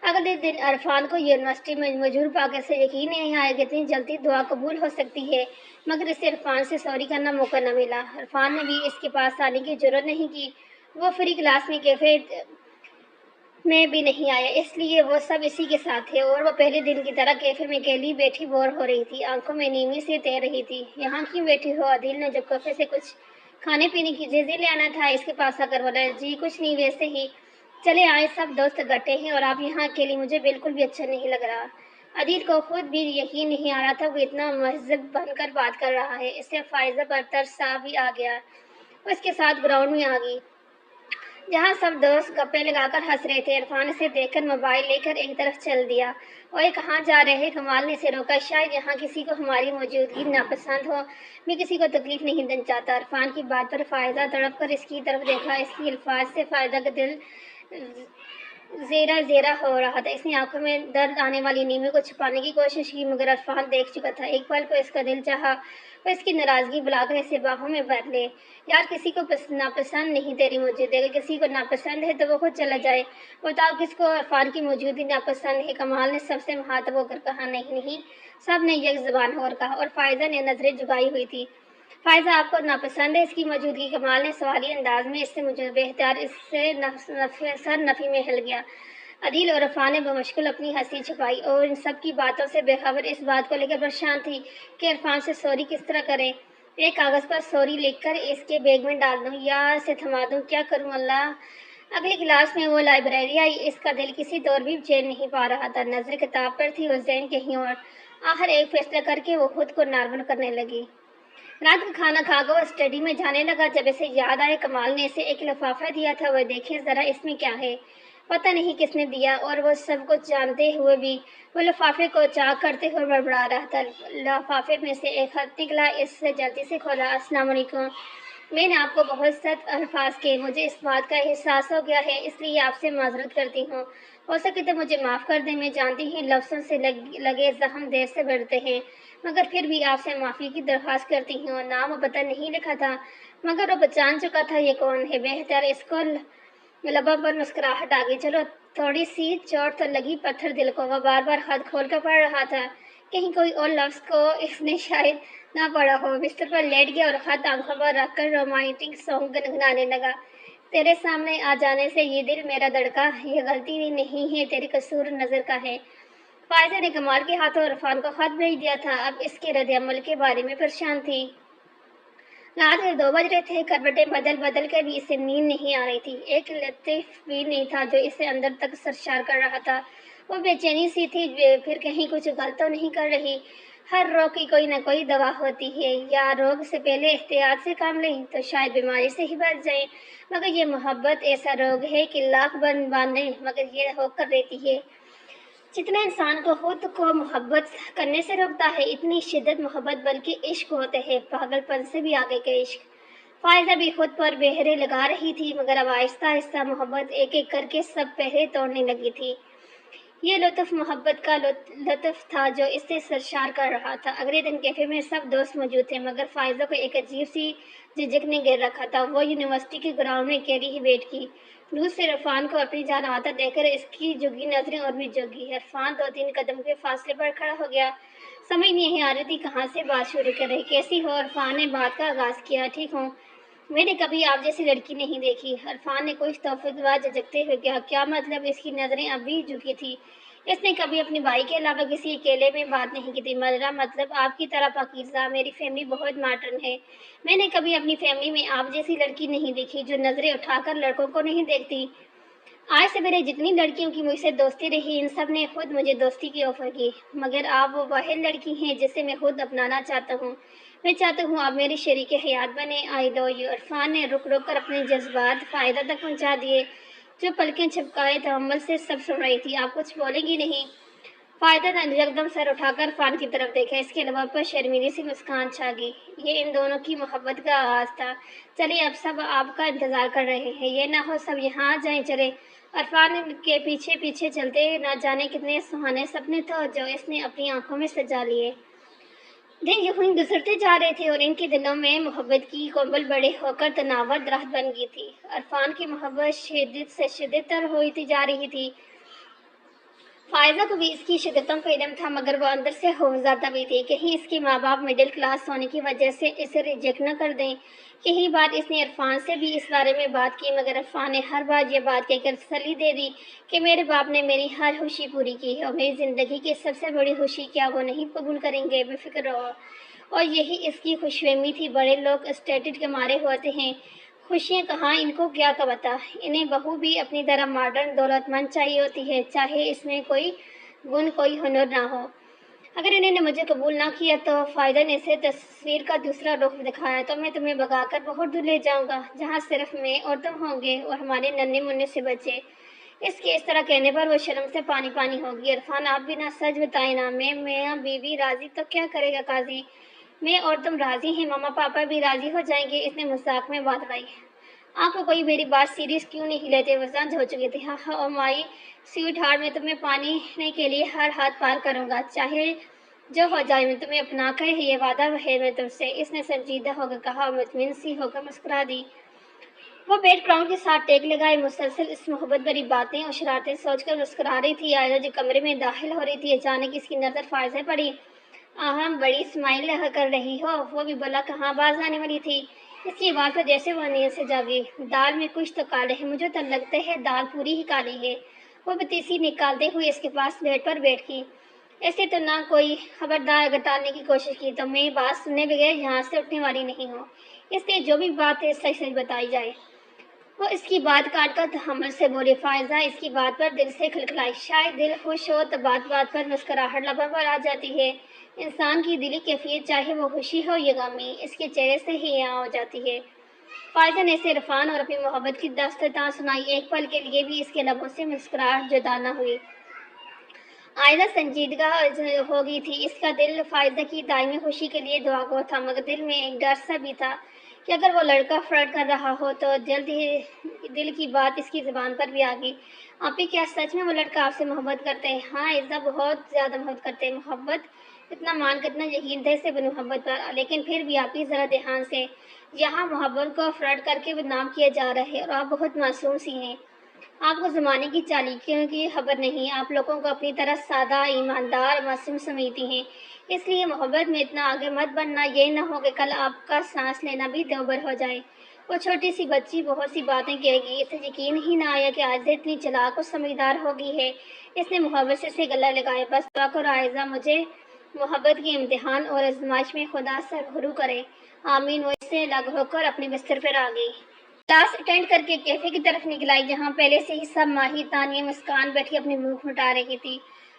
اگلے دن عرفان کو یونیورسٹی میں موجود پا کر سے یقین نہیں آیا کہ اتنی جلدی دعا قبول ہو سکتی ہے، مگر اسے عرفان سے سوری کرنا موقع نہ ملا۔ عرفان نے بھی اس کے پاس آنے کی جرات نہیں کی۔ وہ فری کلاس میں کیفے میں بھی نہیں آیا، اس لیے وہ سب اسی کے ساتھ تھے اور وہ پہلے دن کی طرح کیفے میں اکیلی بیٹھی بور ہو رہی تھی، آنکھوں میں نیمی سے تیر رہی تھی۔ یہاں کیوں بیٹھی ہو؟ عادل نے جب کیفے سے کچھ کھانے پینے کی چیزیں لے آنا تھا اس کے پاس آ کر بولا۔ جی کچھ نہیں، ویسے ہی چلے آئے، سب دوست اکٹھے ہیں اور آپ یہاں اکیلی، مجھے بالکل بھی اچھا نہیں لگ رہا۔ عادل کو خود بھی یقین نہیں آ رہا تھا وہ اتنا مہذب بن کر بات کر رہا ہے۔ اس سے فائزہ پر ترس آ بھی آ گیا۔ وہ اس کے ساتھ گراؤنڈ میں آ گئی جہاں سب دوست گپے لگا کر ہنس رہے تھے۔ عرفان اسے دیکھ کر موبائل لے کر ایک طرف چل دیا۔ اوئے کہاں جا رہے ہیں؟ کمال نے اسے روکا۔ شاید یہاں کسی کو ہماری موجودگی ناپسند ہو، میں کسی کو تکلیف نہیں دینا چاہتا۔ عرفان کی بات پر فائزہ تڑپ کر اس کی طرف دیکھا۔ اس کے الفاظ سے فائزہ کا دل زیرہ زیرہ ہو رہا تھا۔ اس نے آنکھوں میں درد آنے والی نیمی کو چھپانے کی کوشش کی، مگر عرفان دیکھ چکا تھا۔ ایک پل کو اس کا دل چاہا وہ اس کی ناراضگی بلا کر اسے باہوں میں بھر لے۔ یار کسی کو ناپسند نہیں تیری موجودگی، اگر کسی کو ناپسند ہے تو وہ خود چلا جائے۔ بتاؤ کس کو عرفان کی موجودگی ناپسند ہے؟ کمال نے سب سے مخاطب ہو کر کہا۔ نہیں، سب نے یک زبان ہو کر کہا اور فائزہ نے نظریں جھکائی ہوئی تھی۔ فائزہ آپ کو ناپسند ہے اس کی موجودگی؟ کمال نے سوالی انداز میں اس سے بے اختیار اس سے سر نفی میں ہل گیا۔ عادل اور عرفان نے بمشکل اپنی ہنسی چھپائی اور ان سب کی باتوں سے بے خبر اس بات کو لے کر پریشان تھی کہ عرفان سے سوری کس طرح کریں۔ ایک کاغذ پر سوری لکھ کر اس کے بیگ میں ڈال دوں یا اسے تھما دوں؟ کیا کروں اللہ؟ اگلی کلاس میں وہ لائبریری آئی، اس کا دل کسی طور بھی چین نہیں پا رہا تھا، نظر کتاب پر تھی اور ذہن کہیں اور۔ آخر ایک فیصلہ کر کے وہ خود کو نارمل کرنے لگی۔ رات کا کھانا کھا کر وہ اسٹڈی میں جانے لگا، جب اسے یاد آئے کمال نے اسے ایک لفافہ دیا تھا، وہ دیکھیں ذرا اس میں کیا ہے۔ پتہ نہیں کس نے دیا اور وہ سب کچھ جانتے ہوئے بھی وہ لفافے کو چاک کرتے ہوئے بڑبڑا رہا تھا۔ لفافے میں سے ایک خط نکلا، اس سے جلدی سے کھولا۔ السلام علیکم، میں نے آپ کو بہت سخت الفاظ کہے، مجھے اس بات کا احساس ہو گیا ہے، اس لیے آپ سے معذرت کرتی ہوں، ہو سکے تو مجھے معاف کر دیں۔ میں جانتی ہوں لفظوں سے لگے زخم دیر سے بڑھتے ہیں، مگر پھر بھی آپ سے معافی کی درخواست کرتی ہوں۔ نام و پتہ نہیں لکھا تھا، مگر وہ پہچان چکا تھا یہ کون ہے۔ بہتر اس کو لبوں پر مسکراہٹ آ گئی۔ چلو تھوڑی سی چوٹ تو لگی، پتھر دل کو۔ وہ بار بار خط کھول کر پڑھ رہا تھا، کہیں کوئی اور لفظ کو اس نے شاید نہ پڑھا ہو۔ بستر پر لیٹ گیا اور خط آنکھوں پر رکھ کر رومانٹک سانگ گنگنانے لگا۔ تیرے سامنے آ جانے سے یہ دل میرا دھڑکا، یہ غلطی نہیں ہے، تیرے قصور نظر کا ہے۔ فائزہ نے کمال کے ہاتھوں عرفان کو خط بھیج دیا تھا، اب اس کے رد عمل کے بارے میں پریشان تھی۔ رات کے 2 بج رہے تھے، کروٹیں بدل بدل کر بھی اسے نیند نہیں آ رہی تھی۔ ایک لطیف بھی نہیں تھا جو اسے اندر تک سرشار کر رہا تھا۔ وہ بے چینی سی تھی، پھر کہیں کچھ غلط تو نہیں کر رہی۔ ہر روگ کی کوئی نہ کوئی دوا ہوتی ہے، یا روگ سے پہلے احتیاط سے کام لیں تو شاید بیماری سے ہی بچ جائیں، مگر یہ محبت ایسا روگ ہے کہ لاکھ باندھیں مگر یہ ہو کر رہتی ہے۔ جتنا انسان کو خود کو محبت کرنے سے روکتا ہے، اتنی شدت محبت بلکہ عشق ہوتے ہے، پاگل پن سے بھی آگے کے عشق۔ فائزہ بھی خود پر پہرے لگا رہی تھی، مگر اب آہستہ آہستہ محبت ایک ایک کر کے سب پہرے توڑنے لگی تھی۔ یہ لطف محبت کا لطف تھا جو اس سے سرشار کر رہا تھا۔ اگلے دن کیفے میں سب دوست موجود تھے، مگر فائزہ کو ایک عجیب سی جھجک نے گھیر رکھا تھا۔ وہ یونیورسٹی کے گراؤنڈ میں اکیلی ہی بیٹھ کی، دور سے عرفان کو اپنی جان آتا دیکھ کر اس کی جھکی نظریں اور بھی جھکی۔ عرفان 2-3 قدم کے فاصلے پر کھڑا ہو گیا، سمجھ نہیں آ رہی تھی کہاں سے بات شروع کرے۔ کیسی ہو؟ عرفان نے بات کا آغاز کیا۔ ٹھیک ہوں، میں نے کبھی آپ جیسی لڑکی نہیں دیکھی۔ عرفان نے کچھ توفیق کے بعد جھجکتے ہوئے کہا۔ کیا مطلب؟ اس کی نظریں اب بھی جھکی تھی۔ اس نے کبھی اپنے بھائی کے علاوہ کسی اکیلے میں بات نہیں کی تھی۔ میرا مطلب آپ کی طرح پاکیزہ، میری فیملی بہت ماڈرن ہے۔ میں نے کبھی اپنی فیملی میں آپ جیسی لڑکی نہیں دیکھی جو نظریں اٹھا کر لڑکوں کو نہیں دیکھتی۔ آج سے پہلے جتنی لڑکیوں کی مجھ سے دوستی رہی، ان سب نے خود مجھے دوستی کی آفر کی، مگر آپ وہ واحد لڑکی ہیں جسے میں خود اپنانا چاہتا ہوں۔ میں چاہتا ہوں آپ میری شریک حیات بنیں۔ آئی لو یو۔ عرفان نے رک کر اپنے جذبات فائدہ تک پہنچا دیے، جو پلکیں جھپکائے تحمل سے سب سن رہی تھی۔ آپ کچھ بولیں گی نہیں؟ فائدہ نے یکدم سر اٹھا کر عرفان کی طرف دیکھا۔ اس کے لبوں پر شرمیلی سی مسکان چھا گئی۔ یہ ان دونوں کی محبت کا آغاز تھا۔ چلے اب سب آپ کا انتظار کر رہے ہیں، یہ نہ ہو سب یہاں آ جائیں۔ چلے۔ عرفان کے پیچھے پیچھے چلتے نہ جانے کتنے سہانے سپنے تھے جو اس نے اپنی آنکھوں میں سجا لیے۔ دن یوں ہی گزرتے جا رہے تھے اور ان کے دلوں میں محبت کی کومل بڑے ہو کر تناور درخت بن گئی تھی۔ عرفان کی محبت شدت سے شدت تر ہوتی جا رہی تھی۔ فائزہ کو بھی اس کی شدتوں کا علم تھا، مگر وہ اندر سے خوفزدہ بھی تھی، کہیں اس کے ماں باپ مڈل کلاس ہونے کی وجہ سے اسے ریجیکٹ نہ کر دیں۔ کئی بار اس نے عرفان سے بھی اس بارے میں بات کی، مگر عرفان نے ہر بار یہ بات کہہ کر تسلی دے دی کہ میرے باپ نے میری ہر خوشی پوری کی ہے اور میری زندگی کی سب سے بڑی خوشی کیا وہ نہیں قبول کریں گے، بے فکر رہو۔ اور یہی اس کی خوش فہمی تھی۔ بڑے لوگ اسٹیٹڈ کے مارے ہوتے ہیں، خوشیاں کہاں، ان کو کیا پتہ۔ انہیں بہو بھی اپنی طرح ماڈرن دولت مند چاہیے ہوتی ہے، چاہے اس میں کوئی گن کوئی ہنر نہ ہو۔ اگر انہوں نے مجھے قبول نہ کیا تو فائدہ نے اسے تصویر کا دوسرا رخ دکھایا، تو میں تمہیں بھگا کر بہت دور لے جاؤں گا جہاں صرف میں اور تم ہوں گے اور ہمارے ننھے منھے سے بچے۔ اس کے اس طرح کہنے پر وہ شرم سے پانی پانی ہو گئی۔ عرفان آپ بھی نہ سچ بتائیں نا، میں میاں بیوی راضی تو کیا کرے گا قاضی؟ میں اور تم راضی ہیں، ماما پاپا بھی راضی ہو جائیں گے۔ اس نے مذاق میں بات لائی۔ آپ کو کوئی میری بات سیریس کیوں نہیں لیتے؟ وہ زنج ہو چکے تھے۔ ہاں ہاں او مائی سویٹ ہارٹ، میں تمہیں پانے کے لیے ہر حد پار کروں گا، چاہے جو ہو جائے، میں تمہیں اپنا کر یہ وعدہ ہے میں تم سے۔ اس نے سنجیدہ ہو کر کہا اور مطمئن سی ہو کر مسکرا دی۔ وہ بیک گراؤنڈ کے ساتھ ٹیک لگائے مسلسل اس محبت بھری باتیں اور شرارتیں سوچ کر مسکرا رہی تھی۔ آئزہ جو کمرے میں داخل ہو رہی تھی، اچانک اس کی نظر فائزہ پڑی۔ آہاں بڑی اسمائل کر رہی ہو، وہ بھی بلا کہاں باز آنے والی تھی۔ اس کی آواز پر جیسے وہ نیند سے جاگی۔ دال میں کچھ تو کالے ہے، مجھے تو لگتا ہے دال پوری ہی کالی ہے۔ وہ پتیسی نکالتے ہوئے اس کے پاس بیڈ پر بیٹھ گئی۔ ایسے تو نہ کوئی خبردار اگر ٹالنے کی کوشش کی تو میں بات سننے بغیر یہاں سے اٹھنے والی نہیں ہوں، اس لیے جو بھی بات ہے سچ سچ بتائی جائے۔ وہ اس کی بات کاٹ کر تحمل سے بولی۔ فائزہ اس کی بات پر دل سے کھلکھلائی۔ شاید دل خوش ہو تو بات بات پر مسکراہٹ لبوں پر آ جاتی ہے۔ انسان کی دلی کیفیت چاہے وہ خوشی ہو یا غمی، اس کے چہرے سے ہی یہاں ہو جاتی ہے۔ فائزہ نے اسے عرفان اور اپنی محبت کی داستان سنائی۔ ایک پل کے لیے بھی اس کے لبوں سے مسکراہٹ جدا نہ ہوئی۔ آئزہ سنجیدہ ہو گئی تھی۔ اس کا دل فائزہ کی دائمی خوشی کے لیے دعا گو تھا، مگر دل میں ایک ڈر سا بھی تھا کہ اگر وہ لڑکا فلرٹ کر رہا ہو تو جلد ہی دل کی بات اس کی زبان پر بھی آ گئی۔ آپی کیا سچ میں وہ لڑکا آپ سے محبت کرتے ہیں؟ ہاں عائزہ بہت زیادہ محبت کرتے ہیں۔ محبت اتنا مان کر اتنا یقین تھا اسے محبت پر، لیکن پھر بھی آپی ذرا دھیان سے، یہاں محبت کو فلرٹ کر کے بدنام کیا جا رہا ہے اور آپ بہت معصوم سی ہیں۔ آپ کو زمانے کی چالاکیوں کی خبر نہیں، آپ لوگوں کو اپنی طرح سادہ ایماندار معصوم سمجھتی ہیں، اس لیے محبت میں اتنا آگے مت بننا، یہ نہ ہو کہ کل آپ کا سانس لینا بھی دوبر ہو جائے۔ وہ چھوٹی سی بچی بہت سی باتیں کہے گی، اسے یقین ہی نہ آیا کہ عائزہ اتنی چلاک اور سمجھدار ہو گئی ہے۔ اس نے محبت سے اسے گلہ لگایا۔ بس دعا کرو عائزہ مجھے محبت کے امتحان اور آزمائش میں خدا سرخرو کرے۔ آمین۔ وہ اس سے الگ ہو کر اپنے بستر پر آ گئی۔ کلاس اٹینڈ کر کے کیفے کی طرف نکل آئی، جہاں پہلے سے ہی سب ماہر تانیہ مسکان بیٹھی اپنی بھوک مٹا رہی تھی۔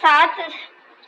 7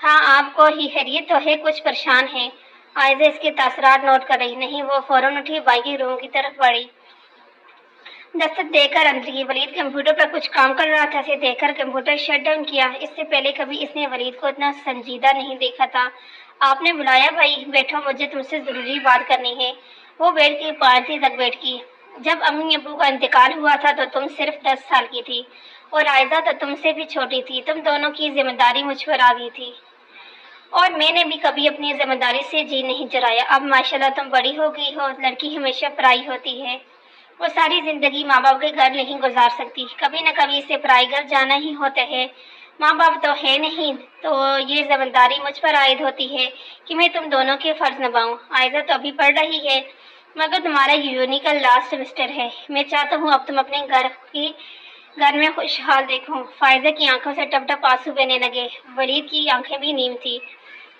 ہاں آپ کو ہی خیریت تو ہے، کچھ پریشان ہے؟ عائزہ اس کے تاثرات نوٹ کر رہی نہیں، وہ فوراً اٹھی، بائی کے روم کی طرف بڑھی، دستک دے کر اندر کی۔ ولید کمپیوٹر پر کچھ کام کر رہا تھا، اسے دیکھ کر کمپیوٹر شٹ ڈاؤن کیا۔ اس سے پہلے کبھی اس نے ولید کو اتنا سنجیدہ نہیں دیکھا تھا۔ آپ نے بلایا؟ بھائی بیٹھو، مجھے تم سے ضروری بات کرنی ہے۔ وہ بیٹھ کی پارٹی تک بیٹھ کی۔ جب امی ابو کا انتقال ہوا تھا تو تم صرف 10 سال کی تھی، اور عائزہ تو تم سے بھی چھوٹی تھی۔ تم دونوں کی ذمہ داری مجھ پر آ گئی تھی، اور میں نے بھی کبھی اپنی ذمہ داری سے جی نہیں چرایا۔ اب ماشاءاللہ تم بڑی ہو گئی ہو۔ لڑکی ہمیشہ پرائی ہوتی ہے، وہ ساری زندگی ماں باپ کے گھر نہیں گزار سکتی، کبھی نہ کبھی اسے پرائی گھر جانا ہی ہوتا ہے۔ ماں باپ تو ہے نہیں، تو یہ ذمہ داری مجھ پر عائد ہوتی ہے کہ میں تم دونوں کے فرض نبھاؤں۔ عائزہ تو ابھی پڑھ رہی ہے، مگر تمہارا یونی کا لاسٹ سیمسٹر ہے۔ میں چاہتا ہوں اب تم اپنے گھر میں خوشحال دیکھو۔ فائزہ کی آنکھوں سے ٹپ ٹپ آنسو بہنے لگے۔ ولید کی آنکھیں بھی نیم تھی۔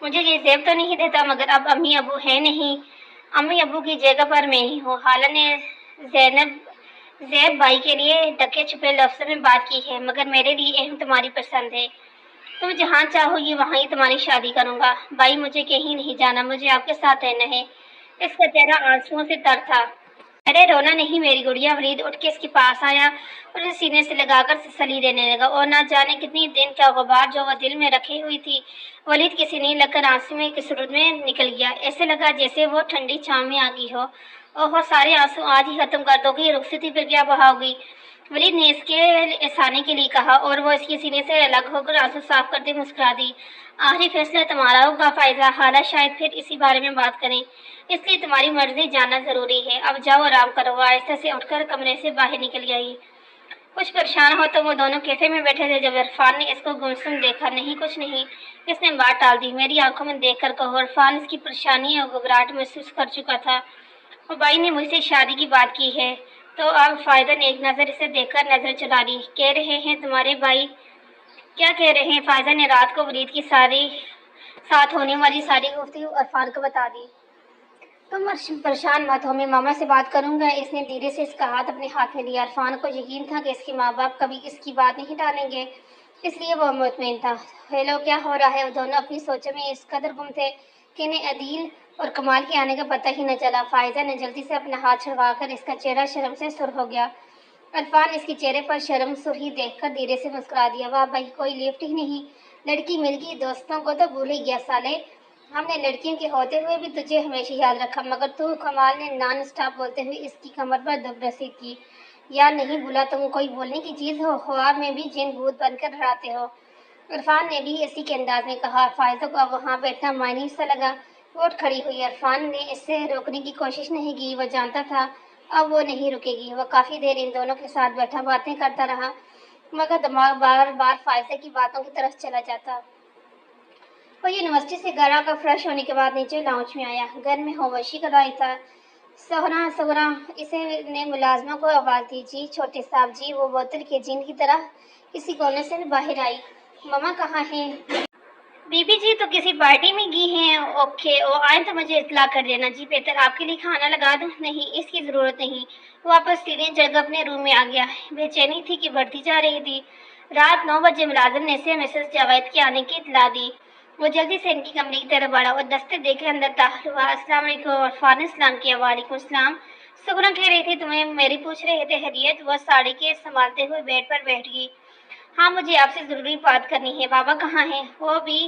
مجھے یہ زیب تو نہیں دیتا، مگر اب امی ابو ہیں نہیں، امی ابو کی جگہ پر میں ہی ہوں۔ خالہ نے زیب بھائی کے لیے ڈکے چھپے لفظوں میں بات کی ہے، مگر میرے لیے اہم تمہاری پسند ہے۔ تم جہاں چاہو گی وہاں ہی تمہاری شادی کروں گا۔ بھائی مجھے کہیں نہیں جانا، مجھے آپ کے ساتھ رہنا ہے۔ اس کا چہرہ آنسوؤں سے تر تھا۔ ارے رونا نہیں میری گڑیا۔ ولید اٹھ کے اس کے پاس آیا اور اسے سینے سے لگا کر تسلی دینے لگا، اور نہ جانے کتنی دن کا غبار جو وہ دل میں رکھی ہوئی تھی ولید کے سینے لگ کر آنسو میں کی صورت میں نکل گیا۔ ایسے لگا جیسے وہ ٹھنڈی چھاؤں میں آ گئی ہو۔ اوہو، سارے آنسو آج ہی ختم کر دو گی، رخصتی پھر کیا بہاؤ گی؟ ولید نے اس کے احسانے کے لیے کہا، اور وہ اس کے سینے سے الگ ہو کر آنسو صاف کرتے مسکرا دی۔ آخری فیصلہ تمہارا ہوگا فائزہ، خالہ شاید پھر اسی بارے میں بات کریں، اس لیے تمہاری مرضی جاننا ضروری ہے۔ اب جاؤ آرام کرو۔ وہ آہستہ سے اٹھ کر کمرے سے باہر نکل گئی۔ کچھ پریشان ہو تو وہ دونوں کیفے میں بیٹھے تھے جب عرفان نے اس کو گمسم دیکھا۔ نہیں کچھ نہیں، اس نے بات ٹال دی۔ میری آنکھوں میں دیکھ کر کہو۔ عرفان اس کی پریشانی اور گھبراہٹ محسوس کر چکا تھا۔ اور بھائی نے مجھ سے شادی کی بات کی ہے، تو اب فائدہ نے ایک نظر اسے دیکھ کر نظر چلا لی۔ کہہ رہے ہیں تمہارے بھائی؟ کیا کہہ رہے ہیں؟ فائزہ نے رات کو ولید کی ساتھ ہونے والی ساری گفتگو عرفان کو بتا دی۔ تم پریشان مت ہو، میں ماما سے بات کروں گا۔ اس نے دھیرے سے اس کا ہاتھ اپنے ہاتھ میں لیا۔ عرفان کو یقین تھا کہ اس کے ماں باپ کبھی اس کی بات نہیں ٹالیں گے، اس لیے وہ مطمئن تھا۔ ہیلو، کیا ہو رہا ہے؟ وہ دونوں اپنی سوچوں میں اس قدر گم تھے کہ انہیں عدیل اور کمال کے آنے کا پتہ ہی نہ چلا۔ فائزہ نے جلدی سے اپنا ہاتھ چھڑوا کر اس کا چہرہ شرم سے سرخ ہو گیا۔ عرفان اس کے چہرے پر شرم سرخی دیکھ کر دھیرے سے مسکرا دیا۔ واہ بھائی، کوئی لفٹ ہی نہیں، لڑکی مل گئی۔ دوستوں کو تو بھول ہی گیا سالے، ہم نے لڑکیوں کے ہوتے ہوئے بھی تجھے ہمیشہ یاد رکھا، مگر تو کمال نے نان اسٹاپ بولتے ہوئے اس کی کمر پر دب رسید کی۔ یا نہیں بھولا؟ تم کوئی بولنے کی چیز ہو، خواب میں بھی جن بھوت بن کر ڈراتے ہو۔ عرفان نے بھی اسی کے انداز میں کہا۔ فائزہ کو اب وہاں بیٹھنا معنی سا لگا، وہ اٹھ کھڑی ہوئی۔ عرفان نے اس سے روکنے کی کوشش نہیں کی، وہ جانتا تھا اب وہ نہیں رکے گی۔ وہ کافی دیر ان دونوں کے ساتھ بیٹھا باتیں کرتا رہا، مگر دماغ بار بار فائزہ کی باتوں کی طرف چلا جاتا۔ وہ یونیورسٹی سے گھر آ کر فریش ہونے کے بعد نیچے لاؤنج میں آیا۔ گھر میں ہوشی کا رائی تھا۔ سہرا اسے نے ملازمہ کو آواز دی۔ جی چھوٹے صاحب جی۔ وہ بوتل کے جن کی طرح کسی کونے سے باہر آئی۔ مما کہاں ہیں؟ بی بی جی تو کسی پارٹی میں گئی ہیں۔ اوکے، وہ آئیں تو مجھے اطلاع کر دینا۔ جی بہتر، آپ کے لیے کھانا لگا دوں؟ نہیں، اس کی ضرورت نہیں۔ وہ واپس سیدھے چڑھ کر اپنے روم میں آ گیا۔ بے چینی تھی کہ بڑھتی جا رہی تھی۔ رات 9 بجے ملازم نے اسے مسز جاوید کے آنے کی اطلاع دی۔ وہ جلدی سے ان کی کمرے کی طرف بڑھا اور دستک دے کر اندر داخل ہوا۔ السلام علیکم۔ عرفان نے سلام کیا۔ وعلیکم السلام۔ سگنا کہہ رہی تھی تمہیں میری پوچھ رہے تھے خیریت؟ وہ ساڑی کے سنبھالتے ہوئے بیڈ پر بیٹھ گئی۔ ہاں، مجھے آپ سے ضروری بات کرنی ہے۔ بابا کہاں ہیں؟ وہ بھی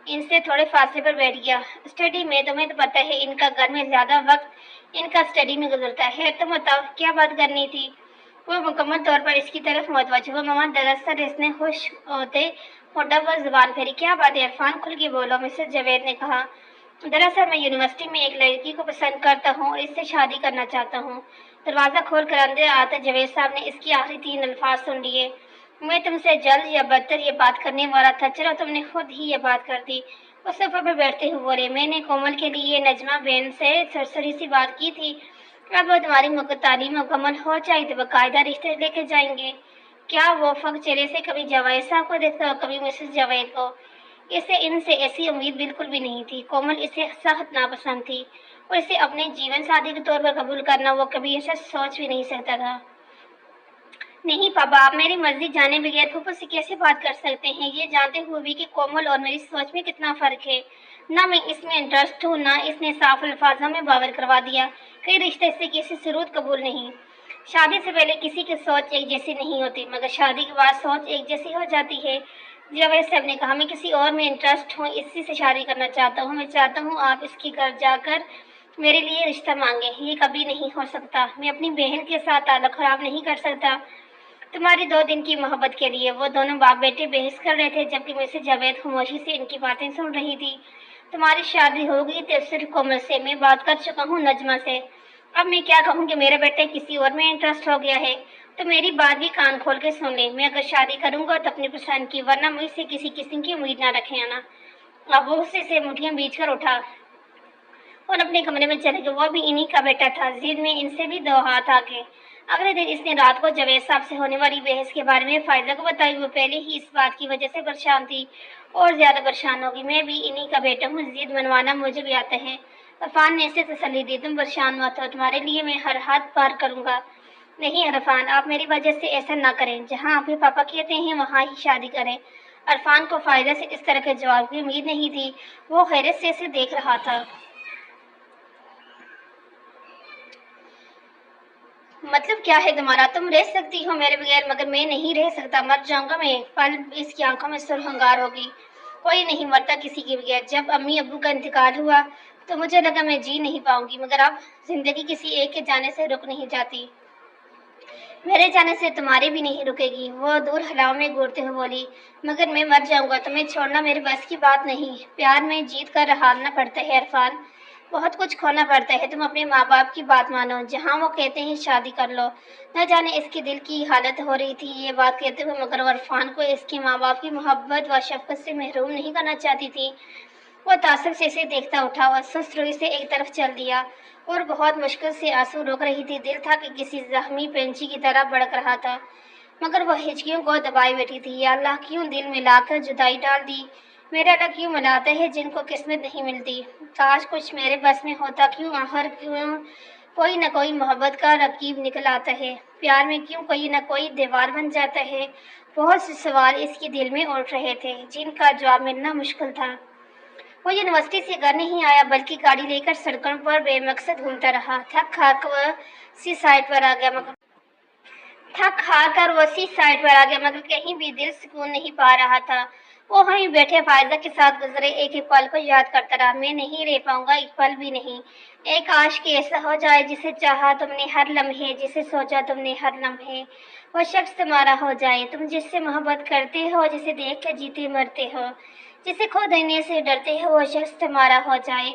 ان سے تھوڑے فاصلے پر بیٹھ گیا۔ اسٹڈی میں، تمہیں تو پتہ ہے ان کا گھر میں زیادہ وقت ان کا اسٹڈی میں گزرتا ہے۔ تم بتاؤ کیا بات کرنی تھی؟ وہ مکمل طور پر اس کی طرف متوجہ ہوا۔ ماما دراصل اس نے خوش ہوتے ہونٹوں پر زبان پھیری۔ کیا بات ہے عرفان؟ کھل کے بولو، مسز جاوید نے کہا۔ دراصل میں یونیورسٹی میں ایک لڑکی کو پسند کرتا ہوں اور اس سے شادی کرنا چاہتا ہوں۔ دروازہ کھول کر اندر آتے جاوید صاحب نے اس کی آخری 3 الفاظ سن لیے۔ میں تم سے جلد یا بدتر یہ بات کرنے والا تھا، چلو تم نے خود ہی یہ بات کر دی۔ اس صوفے پر بیٹھتے ہوئے بولے، میں نے کومل کے لیے نجمہ بہن سے سرسری سی بات کی تھی، اب وہ تمہاری تعلیم مکمل ہو جائے تو باقاعدہ رشتے لے کے جائیں گے۔ کیا وہ فقط چہرے سے کبھی جاوید صاحب کو دیکھتا اور کبھی مسز جاوید کو؟ اسے ان سے ایسی امید بالکل بھی نہیں تھی۔ کومل اسے سخت ناپسند تھی اور اسے اپنے جیون ساتھی کے طور پر قبول کرنا وہ کبھی ایسا سوچ بھی نہیں سکتا تھا۔ نہیں پاپا، آپ میری مرضی جانے بغیر پھوپھو سے کیسے بات کر سکتے ہیں، یہ جانتے ہوئے بھی کہ کومل اور میری سوچ میں کتنا فرق ہے۔ نہ میں اس میں انٹرسٹ ہوں، نہ اس نے صاف الفاظوں میں باور کروا دیا کہ رشتے سے کسی صورت قبول نہیں۔ شادی سے پہلے کسی کی سوچ ایک جیسی نہیں ہوتی، مگر شادی کے بعد سوچ ایک جیسی ہو جاتی ہے۔ جاوید صاحب نے کہا، میں کسی اور میں انٹرسٹ ہوں، اسی سے شادی کرنا چاہتا ہوں۔ میں چاہتا ہوں آپ اس کے گھر جا کر میرے لیے رشتہ مانگیں۔ یہ کبھی نہیں ہو سکتا۔ میں اپنی بہن کے ساتھ تعلق خراب نہیں کر سکتا تمہاری 2 دن کی محبت کے لیے۔ وہ دونوں باپ بیٹے بحث کر رہے تھے، جبکہ میں سے جاوید خاموشی سے ان کی باتیں سن رہی تھی۔ تمہاری شادی ہوگی تو صرف کومل سے، میں بات کر چکا ہوں نجمہ سے۔ اب میں کیا کہوں کہ میرا بیٹا کسی اور میں انٹرسٹ ہو گیا ہے؟ تو میری بات بھی کان کھول کے سن لیں۔ میں اگر شادی کروں گا تو اپنی پسند کی، ورنہ مجھ سے کسی قسم کی امید نہ رکھیں آنا۔ اب وہ غصے سے مٹھیاں بیچ کر اٹھا اور اپنے کمرے میں چلے گئے۔ وہ بھی انہی کا بیٹا تھا، ضد میں ان سے بھی 2 ہاتھ آگے۔ اگلے دن اس نے رات کو جاوید صاحب سے ہونے والی بحث کے بارے میں فائزہ کو بتائی۔ وہ پہلے ہی اس بات کی وجہ سے پریشان تھی اور زیادہ پریشان ہوگی۔ میں بھی انہی کا بیٹا ہوں، ضد منوانا مجھے بھی آتا ہے۔ عرفان نے اسے تسلی دی، تم پریشان مت ہو، تمہارے لیے میں ہر حد پار کروں گا۔ نہیں عرفان، آپ میری وجہ سے ایسا نہ کریں، جہاں آپ کے پاپا کہتے ہیں وہاں ہی شادی کریں۔ عرفان کو فائزہ سے اس طرح کے جواب کی امید نہیں تھی۔ وہ حیرت سے اسے دیکھ رہا تھا۔ مطلب کیا ہے تمہارا؟ تم رہ سکتی ہو میرے بغیر، مگر میں نہیں رہ سکتا، مر جاؤں گا میں۔ پل اس کی آنکھوں میں سرخ انگار ہوگی۔ کوئی نہیں مرتا کسی کے بغیر۔ جب امی ابو کا انتقال ہوا تو مجھے لگا میں جی نہیں پاؤں گی، مگر اب زندگی کسی ایک کے جانے سے رک نہیں جاتی۔ میرے جانے سے تمہاری بھی نہیں رکے گی۔ وہ دور ہلاؤں میں گھورتے ہوئے بولی، مگر میں مر جاؤں گا، تمہیں چھوڑنا میرے بس کی بات نہیں۔ پیار میں جیت کر ہارنا پڑتا ہے عرفان، بہت کچھ کھونا پڑتا ہے۔ تم اپنے ماں باپ کی بات مانو، جہاں وہ کہتے ہیں شادی کر لو۔ نہ جانے اس کے دل کی حالت ہو رہی تھی یہ بات کہتے ہوئے، مگر وہ عرفان کو اس کے ماں باپ کی محبت و شفقت سے محروم نہیں کرنا چاہتی تھی۔ وہ تعصب سے اسے دیکھتا اٹھا اور سست روی سے ایک طرف چل دیا اور بہت مشکل سے آنسو روک رہی تھی۔ دل تھا کہ کسی زخمی پنچھی کی طرح بڑک رہا تھا، مگر وہ ہچکیوں کو دبائے بیٹھی تھی۔ یا اللہ، کیوں دل ملا کر جدائی ڈال دی؟ میرا اللہ کیوں ملاتا ہے جن کو قسمت نہیں ملتی؟ کاش کچھ میرے بس میں ہوتا، کیوں آخر کیوں کوئی نہ کوئی محبت کا رقیب نکل آتا ہے، پیار میں کیوں کوئی نہ کوئی دیوار بن جاتا ہے۔ بہت سے سوال اس کے دل میں اٹھ رہے تھے جن کا جواب ملنا مشکل تھا۔ وہ یونیورسٹی سے گھر نہیں آیا، بلکہ گاڑی لے کر سڑکوں پر بے مقصد گھومتا رہا۔ تھک ہار کر وہ سی سائٹ پر مگر کہیں بھی دل سکون نہیں پا رہا تھا۔ وہ وہیں بیٹھے فائزہ کے ساتھ گزرے ایک ایک پل کو یاد کرتا رہا۔ میں نہیں رہ پاؤں گا ایک پل بھی نہیں۔ ایک کاش کہ ایسا ہو جائے، جسے چاہا تم نے ہر لمحے، جسے سوچا تم نے ہر لمحے، وہ شخص تمہارا ہو جائے۔ تم جس سے محبت کرتے ہو، جسے دیکھ کر جیتے مرتے ہو، جسے کھو دینے سے ڈرتے ہو، وہ شخص تمہارا ہو جائے۔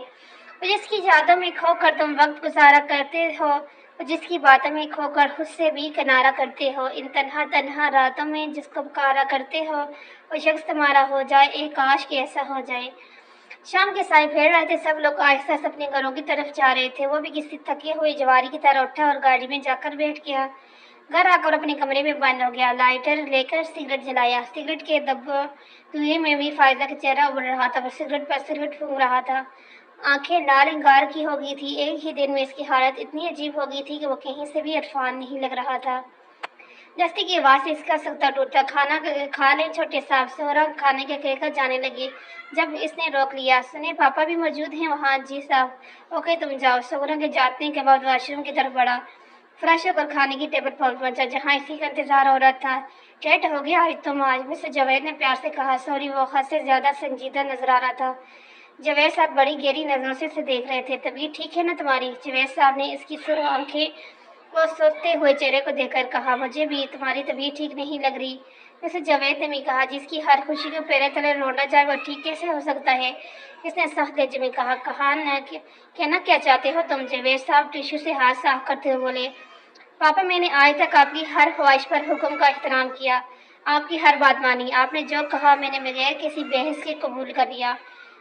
جس کی یادوں میں کھو کر تم وقت گزارا کرتے ہو، جس کی باتوں میں کھو کر خود سے بھی کنارہ کرتے ہو، ان تنہا تنہا راتوں میں جس کو پکارا کرتے ہو، وہ شخص تمہارا ہو جائے۔ ایک کاش کہ ایسا ہو جائے۔ شام کے سائے پھیل رہے تھے، سب لوگ آہستہ آہستہ اپنے گھروں کی طرف جا رہے تھے۔ وہ بھی کسی تھکے ہوئے جواری کی طرح اٹھا اور گاڑی میں جا کر بیٹھ گیا۔ گھر آ کر اپنے کمرے میں بند ہو گیا، لائٹر لے کر سگریٹ جلایا۔ سگریٹ کے دھوئیں میں بھی فائزہ کا چہرہ ابھر رہا تھا، وہ سگریٹ پر سگریٹ پھونک رہا تھا۔ آنکھیں لال انگار کی ہو گئی تھی۔ ایک ہی دن میں اس کی حالت اتنی عجیب ہو گئی تھی کہ وہ کہیں سے بھی عرفان نہیں لگ رہا تھا۔ دستی کی آواز سے اس کا سکتا ٹوٹا۔ کھانا کھا لیں چھوٹے صاحب، سہرا کھانے کے کہہ کر جانے لگی، جب اس نے روک لیا۔ سنیں پاپا بھی موجود ہیں وہاں؟ جی صاحب۔ اوکے تم جاؤ۔ سہرا کے جانے کے بعد واش روم کی طرف بڑھا، فریش ہو کر کھانے کی ٹیبل پر پہنچا جہاں اسی کا انتظار ہو رہا تھا۔ لیٹ ہو گیا آج مسٹر جاوید نے پیار سے کہا۔ سوری، وہ حد سے زیادہ سنجیدہ نظر آ رہا تھا۔ جاوید صاحب بڑی گہری نظروں سے اسے دیکھ رہے تھے۔ طبیعت ٹھیک ہے نا تمہاری؟ جاوید صاحب نے اس کی سرخ آنکھیں کو سوکھتے ہوئے چہرے کو دیکھ کر کہا، مجھے بھی تمہاری طبیعت ٹھیک نہیں لگ رہی۔ مسٹر جاوید نے بھی کہا، جس کی ہر خوشی کو پیرے تلے رونا جائے وہ ٹھیک کیسے ہو سکتا ہے؟ اس نے سخت لہجے میں کہا کہنا کیا چاہتے ہو تم؟ جاوید صاحب ٹیشو سے ہاتھ صاف کرتے ہوئے بولے، پاپا میں نے آج تک آپ کی ہر خواہش پر حکم کا احترام کیا، آپ کی ہر بات مانی، آپ نے جو کہا میں نے بغیر کسی بحث کے قبول کر لیا،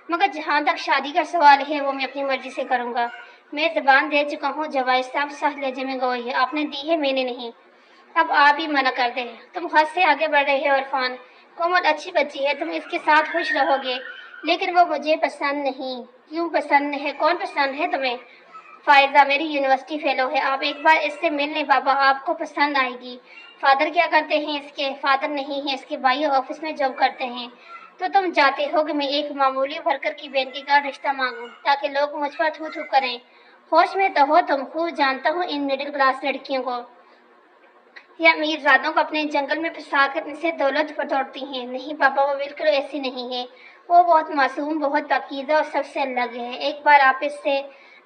مگر جہاں تک شادی کا سوال ہے وہ میں اپنی مرضی سے کروں گا۔ میں زبان دے چکا ہوں۔ جاوید صاحب سخت لہجے میں گوئی ہے، آپ نے دی ہے، میں نے نہیں، اب آپ ہی منع کر دیں۔ تم حد سے آگے بڑھ رہے ہو عرفان۔ کومل اچھی بچی ہے، تم اس کے ساتھ خوش رہو گے، لیکن وہ مجھے پسند نہیں۔ کیوں پسند ہے؟ کون پسند ہے تمہیں؟ فائزہ میری یونیورسٹی فیلو ہے، آپ ایک بار اس سے مل لیں پاپا، آپ کو پسند آئے گی۔ فادر کیا کرتے ہیں؟ اس کے فادر نہیں ہیں، اس کے بھائی آفس میں جاب کرتے ہیں۔ تو تم چاہتے ہو کہ میں ایک معمولی ورکر کی بیٹی کا رشتہ مانگوں تاکہ لوگ مجھ پر تھو تھو کریں؟ ہوش میں تو ہو تم؟ خوب جانتا ہوں ان مڈل کلاس لڑکیوں کو یا امیر زادوں کو اپنے جنگل میں پھنسا کر ان سے دولت بٹورتی ہیں۔ نہیں پاپا، وہ بالکل ایسی نہیں ہے۔ وہ بہت معصوم، بہت پاکیزہ اور سب سے الگ ہے۔ ایک بار آپ اس سے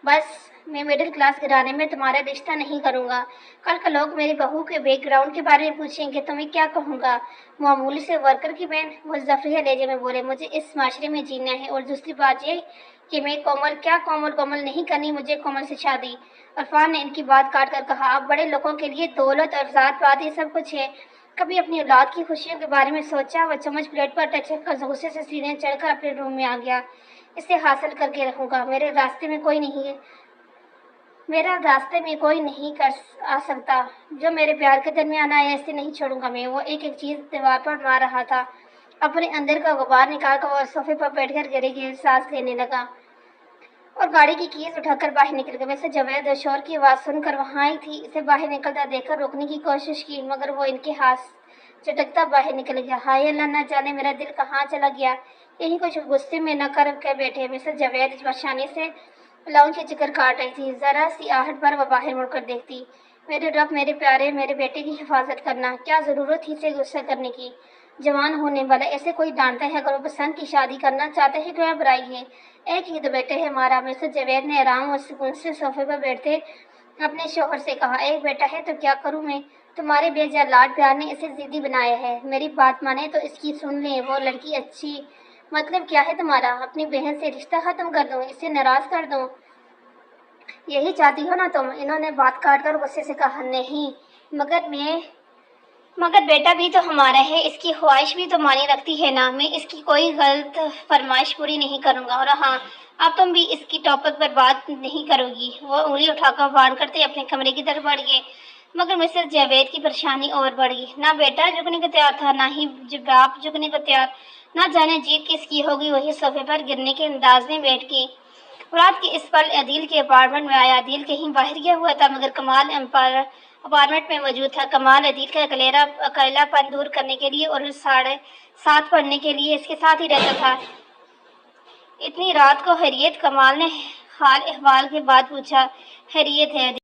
بس میں مڈل کلاس گھرانے میں تمہارا رشتہ نہیں کروں گا۔ کل کا لوگ میری بہو کے بیک گراؤنڈ کے بارے میں پوچھیں گے تو میں کیا کہوں گا؟ معمولی سے ورکر کی بہن؟ وہ زفریہ لہجے میں بولے۔ مجھے اس معاشرے میں جینا ہے، اور دوسری بات یہ کہ میں کومل نہیں کرنی مجھے کومل سے شادی۔ عرفان نے ان کی بات کاٹ کر کہا، آپ بڑے لوگوں کے لیے دولت اور ذات پات یہ سب کچھ ہے، کبھی اپنی اولاد کی خوشیوں کے بارے میں سوچا؟ وہ چمچ پلیٹ پر ٹچ کر غصے سے سیڑھیاں چڑھ کر اپنے روم میں آ گیا۔ اسے حاصل کر کے رہوں گا، میرے راستے میں کوئی نہیں آ سکتا۔ جو میرے پیار کے درمیان آیا اسے نہیں چھوڑوں گا میں۔ وہ ایک ایک چیز دیوار پر مار رہا تھا۔ اپنے اندر کا غبار نکال کر وہ صوفے پر بیٹھ کر گہری گہری سانس لینے لگا اور گاڑی کی کیز اٹھا کر باہر نکل گیا۔ ویسے جاوید شور کی آواز سن کر وہاں ہی تھی۔ اسے باہر نکلتا دیکھ کر روکنے کی کوشش کی، مگر وہ ان کے ہاتھ چٹکتا باہر نکل گیا۔ ہائے اللہ، نہ جانے میرا دل کہاں چلا گیا۔ یہی کچھ غصے میں نہ کر کے بیٹھے۔ مسز جاوید پریشانی سے لاؤنج کے چکر کاٹ رہی تھی۔ ذرا سی آہٹ پر وہ باہر مڑ کر دیکھتی۔ میرے رب، میرے پیارے، میرے بیٹے کی حفاظت کرنا۔ کیا ضرورت تھی اسے غصہ کرنے کی؟ جوان ہونے والا ایسے کوئی ڈانٹتا ہے؟ اگر وہ پسند کی شادی کرنا چاہتے ہیں کیا برائی ہے؟ ایک ہی تو بیٹے ہے ہمارا۔ مسز جاوید نے آرام اور سکون سے صوفے پر بیٹھتے اپنے شوہر سے کہا، ایک بیٹا ہے تو کیا کروں میں؟ تمہارے بے جا لاڈ پیار نے اسے ضدی بنایا ہے۔ میری بات مانیں تو اس کی سن لیں۔ وہ لڑکی اچھی، مطلب کیا ہے تمہارا؟ اپنی بہن سے رشتہ ختم کر دوں، اسے ناراض کر دوں؟ یہی چاہتی ہو نا تم؟ انہوں نے بات کاٹ کر غصے سے کہا، نہیں، مگر بیٹا بھی تو ہمارا ہے، اس کی خواہش بھی تو معنی رکھتی ہے نا۔ میں اس کی کوئی غلط فرمائش پوری نہیں کروں گا، اور ہاں، اب تم بھی اس کی ٹاپک پر بات نہیں کرو گی۔ وہ انگلی اٹھا کر وارن کرتے اپنے کمرے کی طرف بڑھ گئے، مگر مسز جاوید کی پریشانی اور بڑھ گئی۔ نہ بیٹا جھکنے کو تیار تھا، نہ ہی باپ جھکنے کو تیار۔ نہ جانے جیت کس کی ہوگی۔ وہی صوفے پر گرنے کے انداز میں بیٹھ کے رات کے اس پل عدیل کے اپارٹمنٹ میں آیا۔ عدیل کہیں باہر گیا ہوا تھا، مگر کمال اپارٹمنٹ میں موجود تھا۔ کمال عدیل کا اکیلا پن دور کرنے کے لیے اور 7:30 پڑھنے کے لیے اس کے ساتھ ہی رہتا تھا۔ اتنی رات کو خیریت؟ کمال نے حال احوال کے بعد پوچھا۔ خیریت ہے عدیل۔